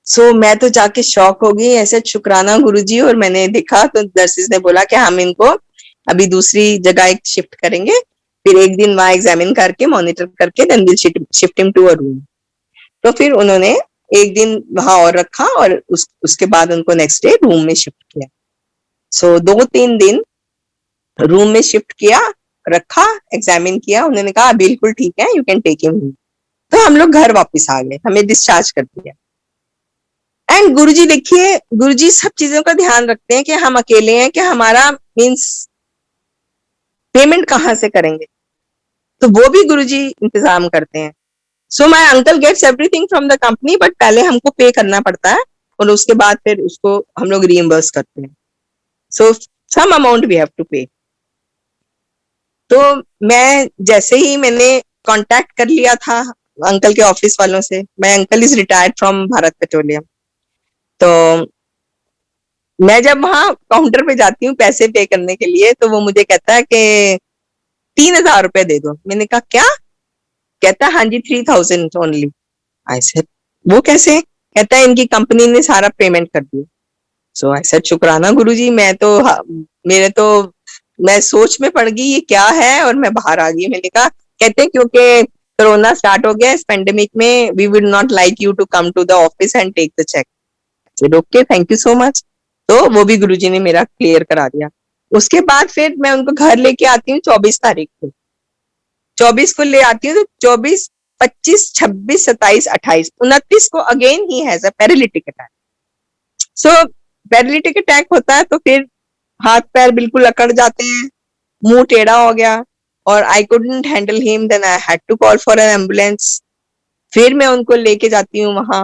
So मैं तो जाके शॉक हो गई, ऐसे शुक्राना गुरुजी। और मैंने देखा तो नर्सेज ने बोला कि हम इनको अभी दूसरी जगह एक शिफ्ट करेंगे, फिर एक दिन वहां एग्जामिन करके मॉनिटर करके then will shift him to a room. तो फिर उन्होंने एक दिन वहां और रखा और उसके बाद उनको नेक्स्ट डे रूम में शिफ्ट किया। सो 2-3 दिन रूम में शिफ्ट किया, रखा, एग्जामिन किया, उन्होंने कहा बिल्कुल ठीक है, यू कैन टेक हिम। तो हम लोग घर वापस आ गए, हमें डिस्चार्ज कर दिया। एंड गुरुजी देखिए, गुरुजी सब चीजों का ध्यान रखते हैं कि हम अकेले हैं, कि हमारा मीन्स पेमेंट कहाँ से करेंगे, तो वो भी गुरुजी इंतजाम करते हैं। So my uncle gets everything from the company, but पहले हमको पे करना पड़ता है और उसके बाद फिर उसको हम लोग रीइंबर्स करते हैं। So some amount we have to pay. तो मैं जैसे ही मैंने कांटेक्ट कर लिया था अंकल के ऑफिस वालों से, मैं uncle is retired from Bharat petroleum. तो मैं जब वहां काउंटर पे जाती हूँ पैसे पे करने के लिए, तो वो मुझे कहता है कि 3,000 रुपए दे दो। मैंने कहा क्या? कहता है हाँ जी 3,000 ओनली। आई सेड वो कैसे? कहता है इनकी कंपनी ने सारा पेमेंट कर दिया। सो आई सेड शुक्राना गुरुजी, मैं तो मेरे तो मैं सोच में पड़ गई ये क्या है, और मैं बाहर आ गई। मैंने कहा, कहते क्योंकि कोरोना स्टार्ट हो गया इस पेंडेमिक में, we would not like you to come to the office and take the cheque. Said okay, thank you so much. तो वो भी गुरुजी ने मेरा क्लियर करा दिया। उसके बाद फिर मैं उनको घर लेके आती हूँ 24 तारीख को। 24 को ले आती हूँ, तो 24, 25, 26, 27, 28, 29 को again he has a paralytic attack. So paralytic attack होता है तो फिर हाथ पैर बिल्कुल अकड़ जाते हैं, मुंह टेढ़ा हो गया, और I couldn't handle him, then I had to call for an ambulance. फिर मैं उनको लेके जाती हूँ वहां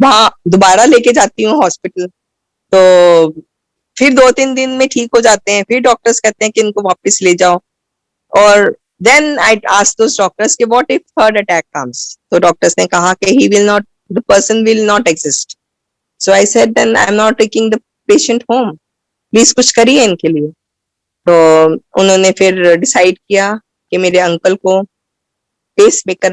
वहां दोबारा लेके जाती हूँ हॉस्पिटल। तो फिर 2-3 दिन में ठीक हो जाते हैं, फिर डॉक्टर्स कहते हैं कि इनको वापस ले जाओ। और then I asked those doctors कि what if third attack comes, तो डॉक्टर्स ने कहा कि he will not, the person will not exist. So I said then I am not taking the patient home, please कुछ करिए इनके लिए। तो उन्होंने फिर डिसाइड किया कि मेरे अंकल को पेस मेकर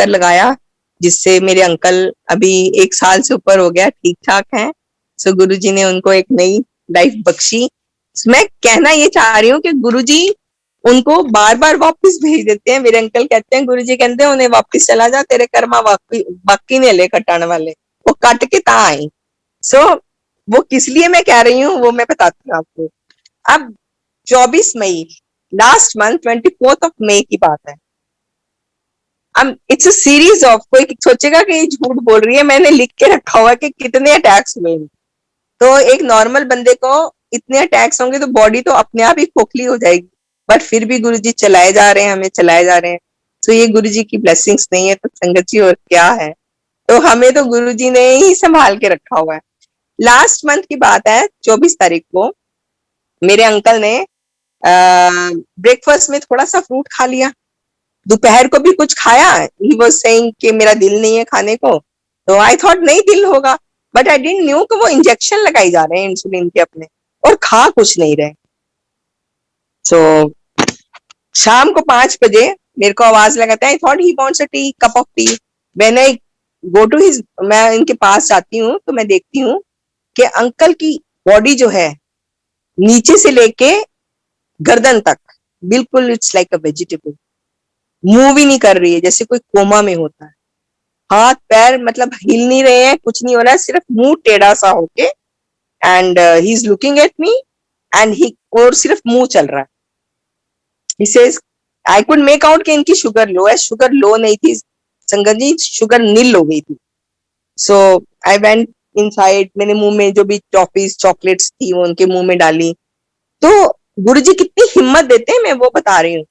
लगाया, जिससे मेरे अंकल अभी 1 साल से ऊपर हो गया, ठीक ठाक हैं। सो गुरुजी ने उनको एक नई लाइफ बख्शी। मैं कहना ये चाह रही हूँ कि गुरुजी उनको बार बार वापस भेज देते हैं। मेरे अंकल कहते हैं, गुरुजी कहते हैं उन्हें वापस चला जा, तेरे कर्मा बाकी ने ले कटाने वाले, वो कट के ता आई। सो वो किस लिए मैं कह रही हूँ वो मैं बताती हूँ आपको। अब 24 मई, लास्ट मंथ 24 मई की बात है। इट्स अ सीरीज ऑफ, कोई सोचेगा कि ये झूठ बोल रही है, मैंने लिख के रखा हुआ कि कितने अटैक्स हुए। तो एक नॉर्मल बंदे को इतने अटैक्स होंगे तो बॉडी तो अपने आप ही खोखली हो जाएगी, बट फिर भी गुरुजी चलाए जा रहे हैं, हमें चलाए जा रहे हैं। तो ये गुरुजी की ब्लेसिंग्स नहीं है तो संगत जी और क्या है। तो हमें तो गुरुजी ने ही संभाल के रखा हुआ है। लास्ट मंथ की बात है, 24 तारीख को मेरे अंकल ने ब्रेकफास्ट में थोड़ा सा फ्रूट खा लिया, दोपहर को भी कुछ खाया। ही वाज सेइंग कि मेरा दिल नहीं है खाने को, तो आई थॉट नहीं दिल होगा, बट आई डिडंट न्यू कि वो इंजेक्शन लगाई जा रहे हैं इंसुलिन के अपने, और खा कुछ नहीं रहे। सो शाम को 5 बजे मेरे को आवाज लगाता है, I thought he wants a tea, cup of tea. When I go to his, मैं इनके पास जाती हूँ तो मैं देखती हूँ कि अंकल की बॉडी जो है नीचे से लेके गर्दन तक बिल्कुल it's like a vegetable, move ही नहीं कर रही है, जैसे कोई कोमा में होता है। हाथ पैर मतलब हिल नहीं रहे हैं, कुछ नहीं हो रहा है, सिर्फ मुंह टेढ़ा सा होके, and he is looking at me, and he, और सिर्फ मुंह चल रहा है। He says, I could make out कि इनकी शुगर लो है, शुगर लो नहीं थी संगत जी, शुगर नील हो गई थी। सो आई वेंट इनसाइड, मैंने मुंह में जो भी टॉफीज चॉकलेट्स थी वो उनके मुंह में डाली। तो गुरुजी कितनी हिम्मत देते हैं, मैं वो बता रही हूँ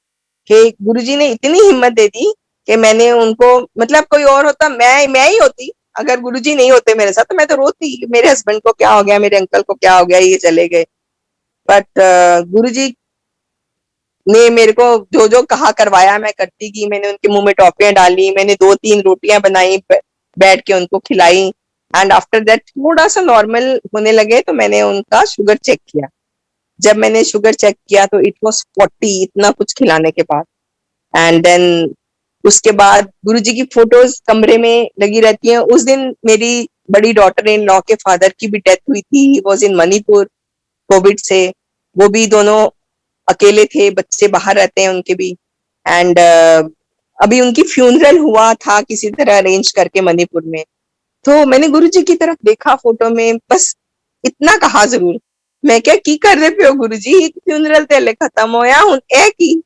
कि गुरुजी ने इतनी हिम्मत दे दी कि मैंने उनको, मतलब कोई और होता, मैं ही होती, अगर गुरुजी नहीं होते मेरे साथ तो मैं तो रोती, मेरे हस्बैंड को क्या हो गया, मेरे अंकल को क्या हो गया, ये चले गए। बट गुरुजी ने मेरे को जो जो कहा करवाया मैं करती गई। मैंने उनके मुंह में टॉफियां डाली, मैंने 2-3 रोटियां बनाई, बैठ के उनको खिलाई, एंड आफ्टर दैट थोड़ा सा नॉर्मल होने लगे तो मैंने उनका शुगर चेक किया। जब मैंने शुगर चेक किया तो इट वाज 40, इतना कुछ खिलाने के बाद। एंड देन उसके बाद गुरुजी की फोटोज कमरे में लगी रहती हैं। उस दिन मेरी बड़ी डॉटर इन लॉ के फादर की भी डेथ हुई थी, he was in Manipur Covid से, वो भी दोनों अकेले थे, बच्चे बाहर रहते हैं उनके भी। एंड अभी उनकी फ्यूनरल हुआ था किसी तरह अरेंज करके मणिपुर में। तो मैंने गुरुजी की तरफ देखा फोटो में, बस इतना कहा जरूर, मैं क्या की कर रहे पे हो गुरुजी, फ्यूनरल तेले खत्म होया हुन ए की।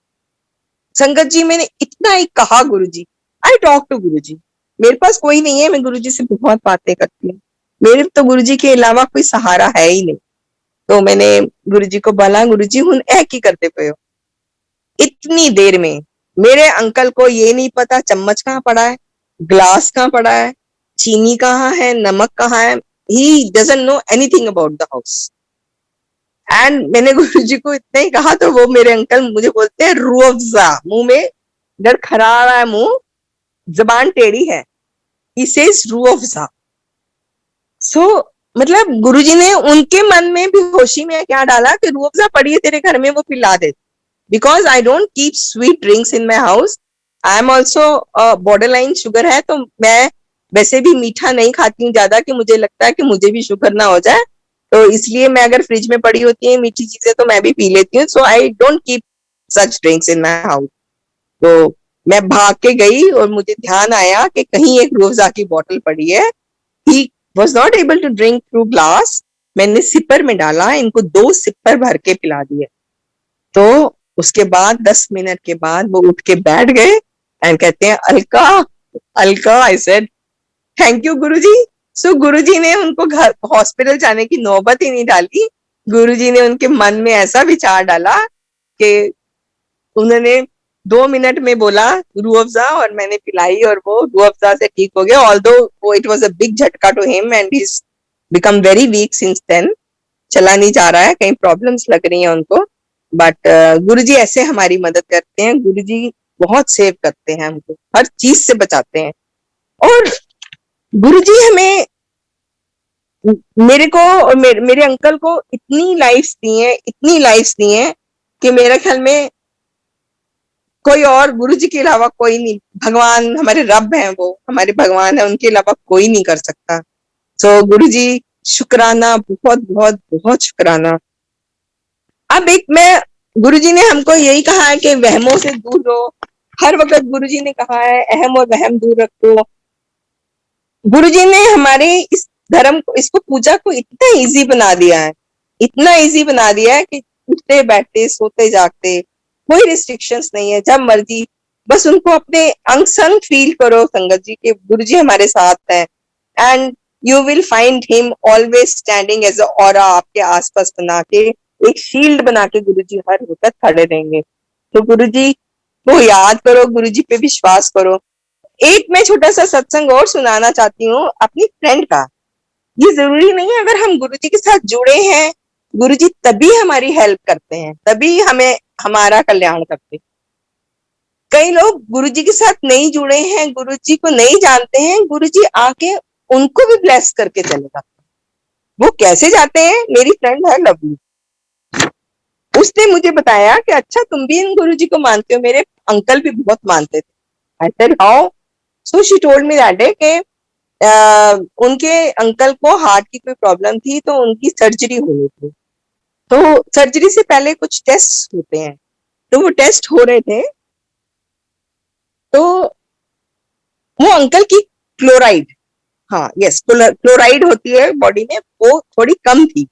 संगत जी मैंने इतना ही कहा गुरुजी, आई टॉक टू गुरुजी, मेरे पास कोई नहीं है, मैं गुरुजी से बहुत बातें करती हूँ, मेरे तो गुरुजी के अलावा कोई सहारा है ही नहीं। तो मैंने गुरुजी को बोला, गुरुजी हुन ए की करते पे हो। इतनी देर में मेरे अंकल को ये नहीं पता चम्मच कहाँ पड़ा है, ग्लास कहाँ पड़ा है, चीनी कहाँ है, नमक कहाँ है, he doesn't know anything about the house. And मैंने गुरुजी को इतना ही कहा तो वो मेरे अंकल मुझे बोलते हैं रूह अफ़ज़ा, मुंह में डर खरा रहा है, मुंह जबान टेढ़ी है, ही सेज रूह अफ़ज़ा। सो मतलब गुरुजी ने उनके मन में भी होशी में क्या डाला कि रूह अफ़ज़ा पड़ी है तेरे घर में, वो पिला दे। Because I don't keep sweet drinks in my house, I am also border line sugar है, तो मैं वैसे भी मीठा नहीं खाती हूँ ज्यादा, कि मुझे लगता है कि मुझे भी शुगर ना हो जाए, तो इसलिए मैं अगर फ्रिज में पड़ी होती है मीठी चीजें तो मैं भी पी लेती हूँ। So I don't keep such drinks in my house. तो मैं भाग के गई और मुझे ध्यान आया कि कहीं एक रूह अफ़ज़ा की बोतल पड़ी है। He was not able to drink through glass, मैंने सिपर में डाला, इनको 2 सिपर भर के पिला दिए। तो उसके बाद 10 मिनट के बाद वो उठ के बैठ गए एंड कहते हैं, Alka Alka, I said thank you Guruji. So Guruji ने उनको घर हॉस्पिटल जाने की नौबत ही नहीं डाली। गुरुजी ने उनके मन में ऐसा विचार डाला कि उन्होंने 2 मिनट में बोला रूह अफ़ज़ा, और मैंने पिलाई और वो रूह अफ़ज़ा से ठीक हो गया। ऑल्दो वो इट वाज अ बिग झटका to him and he is become very weak since then. चला नहीं जा रहा है, कहीं प्रॉब्लम्स लग रही हैं उनको, बट गुरुजी ऐसे हमारी मदद करते हैं। गुरुजी बहुत सेव करते हैं हमको, हर चीज से बचाते हैं। और गुरुजी हमें, मेरे को और मेरे अंकल को इतनी लाइफ्स दी हैं, इतनी लाइफ्स दी हैं कि मेरे ख्याल में कोई और गुरुजी के अलावा कोई नहीं, भगवान हमारे रब हैं, वो हमारे भगवान है, उनके अलावा कोई नहीं कर सकता। सो गुरुजी शुक्राना, बहुत बहुत बहुत शुक्राना। अब एक मैं, गुरुजी ने हमको यही कहा है कि वहमों से दूर रहो। हर वक्त गुरुजी ने कहा है अहम और वहम दूर रखो। गुरुजी ने हमारे इस धर्म को, इसको पूजा को इतना इजी बना दिया है, इतना इजी बना दिया है कि उठते बैठते सोते जागते कोई रिस्ट्रिक्शंस नहीं है, जब मर्जी। बस उनको अपने अंग संग फील करो संगत जी के गुरुजी हमारे साथ है, and you will find him always standing as a aura, आपके आसपास बना के एक शील्ड बना के गुरुजी हर वक्त खड़े रहेंगे। तो गुरुजी को याद करो, गुरुजी पे विश्वास करो। एक मैं छोटा सा सत्संग और सुनाना चाहती हूँ अपनी फ्रेंड का। ये जरूरी नहीं है, अगर हम गुरुजी के साथ जुड़े हैं, गुरुजी तभी हमारी हेल्प करते हैं, तभी हमें हमारा कल्याण करते हैं। कई लोग गुरुजी के साथ नहीं जुड़े हैं, गुरुजी को नहीं जानते हैं, गुरुजी आके उनको भी ब्लेस करके चले जाते हैं। वो कैसे जाते हैं? मेरी फ्रेंड है लवली, उसने मुझे बताया कि अच्छा तुम भी इन गुरुजी को मानते हो, मेरे अंकल भी बहुत मानते थे। I said how? So she told me that day कि उनके अंकल को हार्ट की कोई प्रॉब्लम थी, तो उनकी सर्जरी होनी थी। तो सर्जरी से पहले कुछ टेस्ट होते हैं, तो वो टेस्ट हो रहे थे, तो वो अंकल की क्लोराइड, हाँ यस, क्लोराइड होती है बॉडी में, वो थोड़ी कम थी।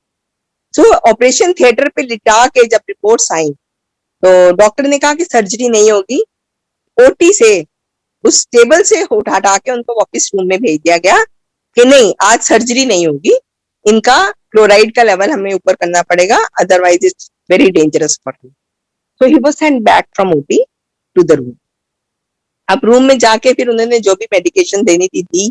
सो ऑपरेशन थिएटर पे लिटा के जब रिपोर्ट्स आई, तो डॉक्टर ने कहा कि सर्जरी नहीं होगी। ओटी से, उस टेबल से हटा के उनको वापस रूम में भेज दिया गया कि नहीं, आज सर्जरी नहीं होगी, इनका क्लोराइड का लेवल हमें ऊपर करना पड़ेगा, otherwise it's very dangerous for him. So he was sent back from OT to the room. अब रूम में जाके फिर उन्होंने जो भी मेडिकेशन देनी थी दी।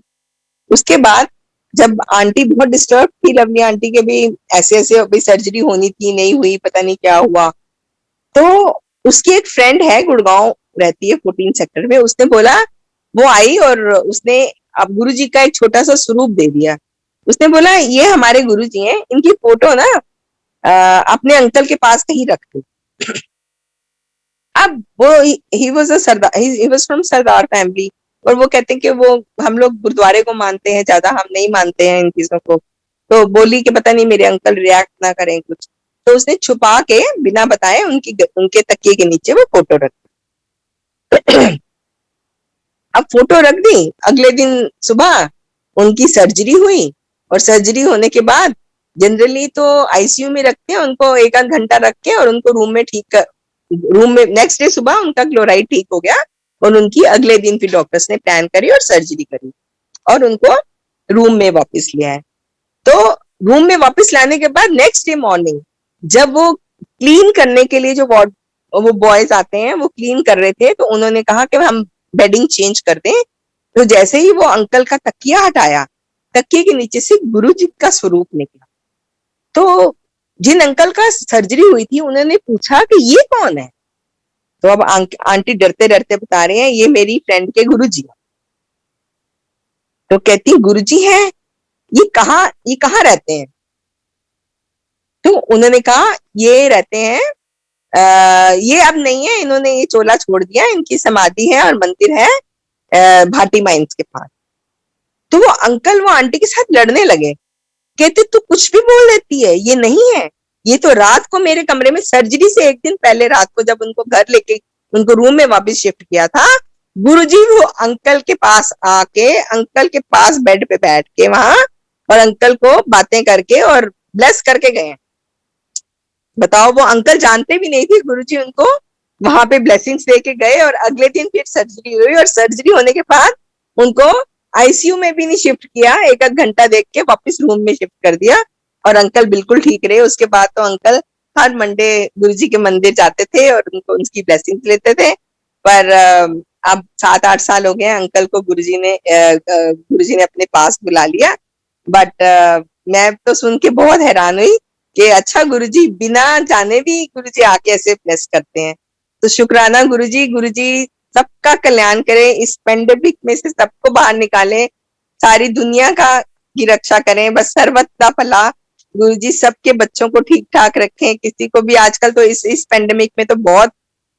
उसके बाद जब आंटी बहुत डिस्टर्ब थी, लवली आंटी के भी ऐसे ऐसे अभी सर्जरी होनी थी, नहीं हुई, पता नहीं क्या हुआ, तो उसकी एक फ्रेंड है, गुड़गांव रहती है 14 सेक्टर में, उसने बोला, वो आई और उसने अब गुरुजी का एक छोटा सा स्वरूप दे दिया। उसने बोला ये हमारे गुरुजी हैं, इनकी फोटो ना अपने अंकल के पास कहीं रख दो। अब वो he was a Sardar, he was from Sardar family, और वो कहते हैं कि वो हम लोग गुरुद्वारे को मानते हैं ज्यादा, हम नहीं मानते हैं इन चीजों को। तो बोली कि पता नहीं मेरे अंकल रिएक्ट ना करें कुछ, तो उसने छुपा के बिना बताए उनके तकिए के नीचे वो फोटो रख दी। अब फोटो रख दी, अगले दिन सुबह उनकी सर्जरी हुई, और सर्जरी होने के बाद जनरली तो आईसीयू में रखते हैं उनको, एक आध घंटा रख के, और उनको रूम में नेक्स्ट डे सुबह उनका क्लोराइड ठीक हो गया, और उनकी अगले दिन फिर डॉक्टर्स ने प्लान करी और सर्जरी करी, और उनको रूम में वापस लिया है। तो रूम में वापस लाने के बाद नेक्स्ट डे मॉर्निंग जब वो क्लीन करने के लिए जो वार्ड वो बॉयज आते हैं वो क्लीन कर रहे थे, तो उन्होंने कहा कि हम बेडिंग चेंज कर दें। तो जैसे ही वो अंकल का तकिया हटाया, तकिए के नीचे से गुरुजी का स्वरूप निकला। तो जिन अंकल का सर्जरी हुई थी उन्होंने पूछा कि ये कौन है, तो अब आंटी डरते डरते बता रहे हैं ये मेरी फ्रेंड के गुरुजी। तो कहती गुरुजी हैं, ये कहाँ रहते हैं? तो उन्होंने कहा ये रहते हैं, ये अब नहीं है, इन्होंने ये चोला छोड़ दिया, इनकी समाधि है और मंदिर है भाटी माइंस के पास। तो वो अंकल वो आंटी के साथ लड़ने लगे, कहते तू कुछ भी बोल देती है, ये नहीं है, ये तो रात को मेरे कमरे में सर्जरी से एक दिन पहले रात को जब उनको घर लेके उनको रूम में वापस शिफ्ट किया था, गुरुजी वो अंकल के पास आके अंकल के पास बेड पे बैठ के वहां और अंकल को बातें करके और ब्लेस करके गए। बताओ, वो अंकल जानते भी नहीं थे, गुरुजी उनको वहां पे ब्लेसिंग्स देके गए, और अगले दिन फिर सर्जरी हुई, और सर्जरी होने के बाद उनको आईसीयू में भी नहीं शिफ्ट किया, एक आध घंटा देख के वापस रूम में शिफ्ट कर दिया, और अंकल बिल्कुल ठीक रहे। उसके बाद तो अंकल हर मंडे गुरुजी के मंदिर जाते थे और उनको उनकी ब्लेसिंग्स लेते थे। पर अब 7-8 साल हो गए अंकल को गुरुजी ने अपने पास बुला लिया। बट मैं तो सुन के बहुत हैरान हुई कि अच्छा गुरुजी बिना जाने भी गुरुजी आके ऐसे ब्लेस करते हैं। तो शुक्राना गुरुजी, गुरुजी सबका कल्याण करें, इस पेंडेमिक में से सबको बाहर निकालें, सारी दुनिया की रक्षा करें, बस सर्वदा भला गुरुजी सबके बच्चों को ठीक ठाक रखें। किसी को भी आजकल तो इस पेंडेमिक में तो बहुत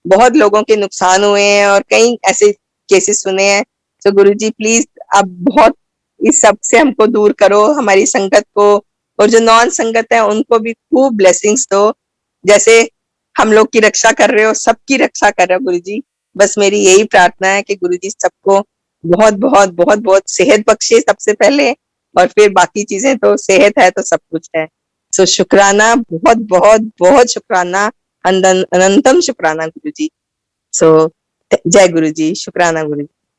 बहुत लोगों के नुकसान हुए हैं और कई ऐसे केसेस सुने हैं। तो गुरुजी प्लीज अब बहुत इस सब से हमको दूर करो, हमारी संगत को, और जो नॉन संगत है उनको भी खूब ब्लेसिंग्स दो, जैसे हम लोग की रक्षा कर रहे हो, सबकी रक्षा कर रहे हो गुरुजी। बस मेरी यही प्रार्थना है कि गुरुजी सबको बहुत बहुत बहुत बहुत सेहत बख्शे सबसे पहले, और फिर बाकी चीजें तो सेहत है तो सब कुछ है। सो शुक्राना, बहुत बहुत बहुत शुक्राना, अनंतम शुक्राना गुरुजी। सो जय गुरुजी, शुक्राना गुरुजी।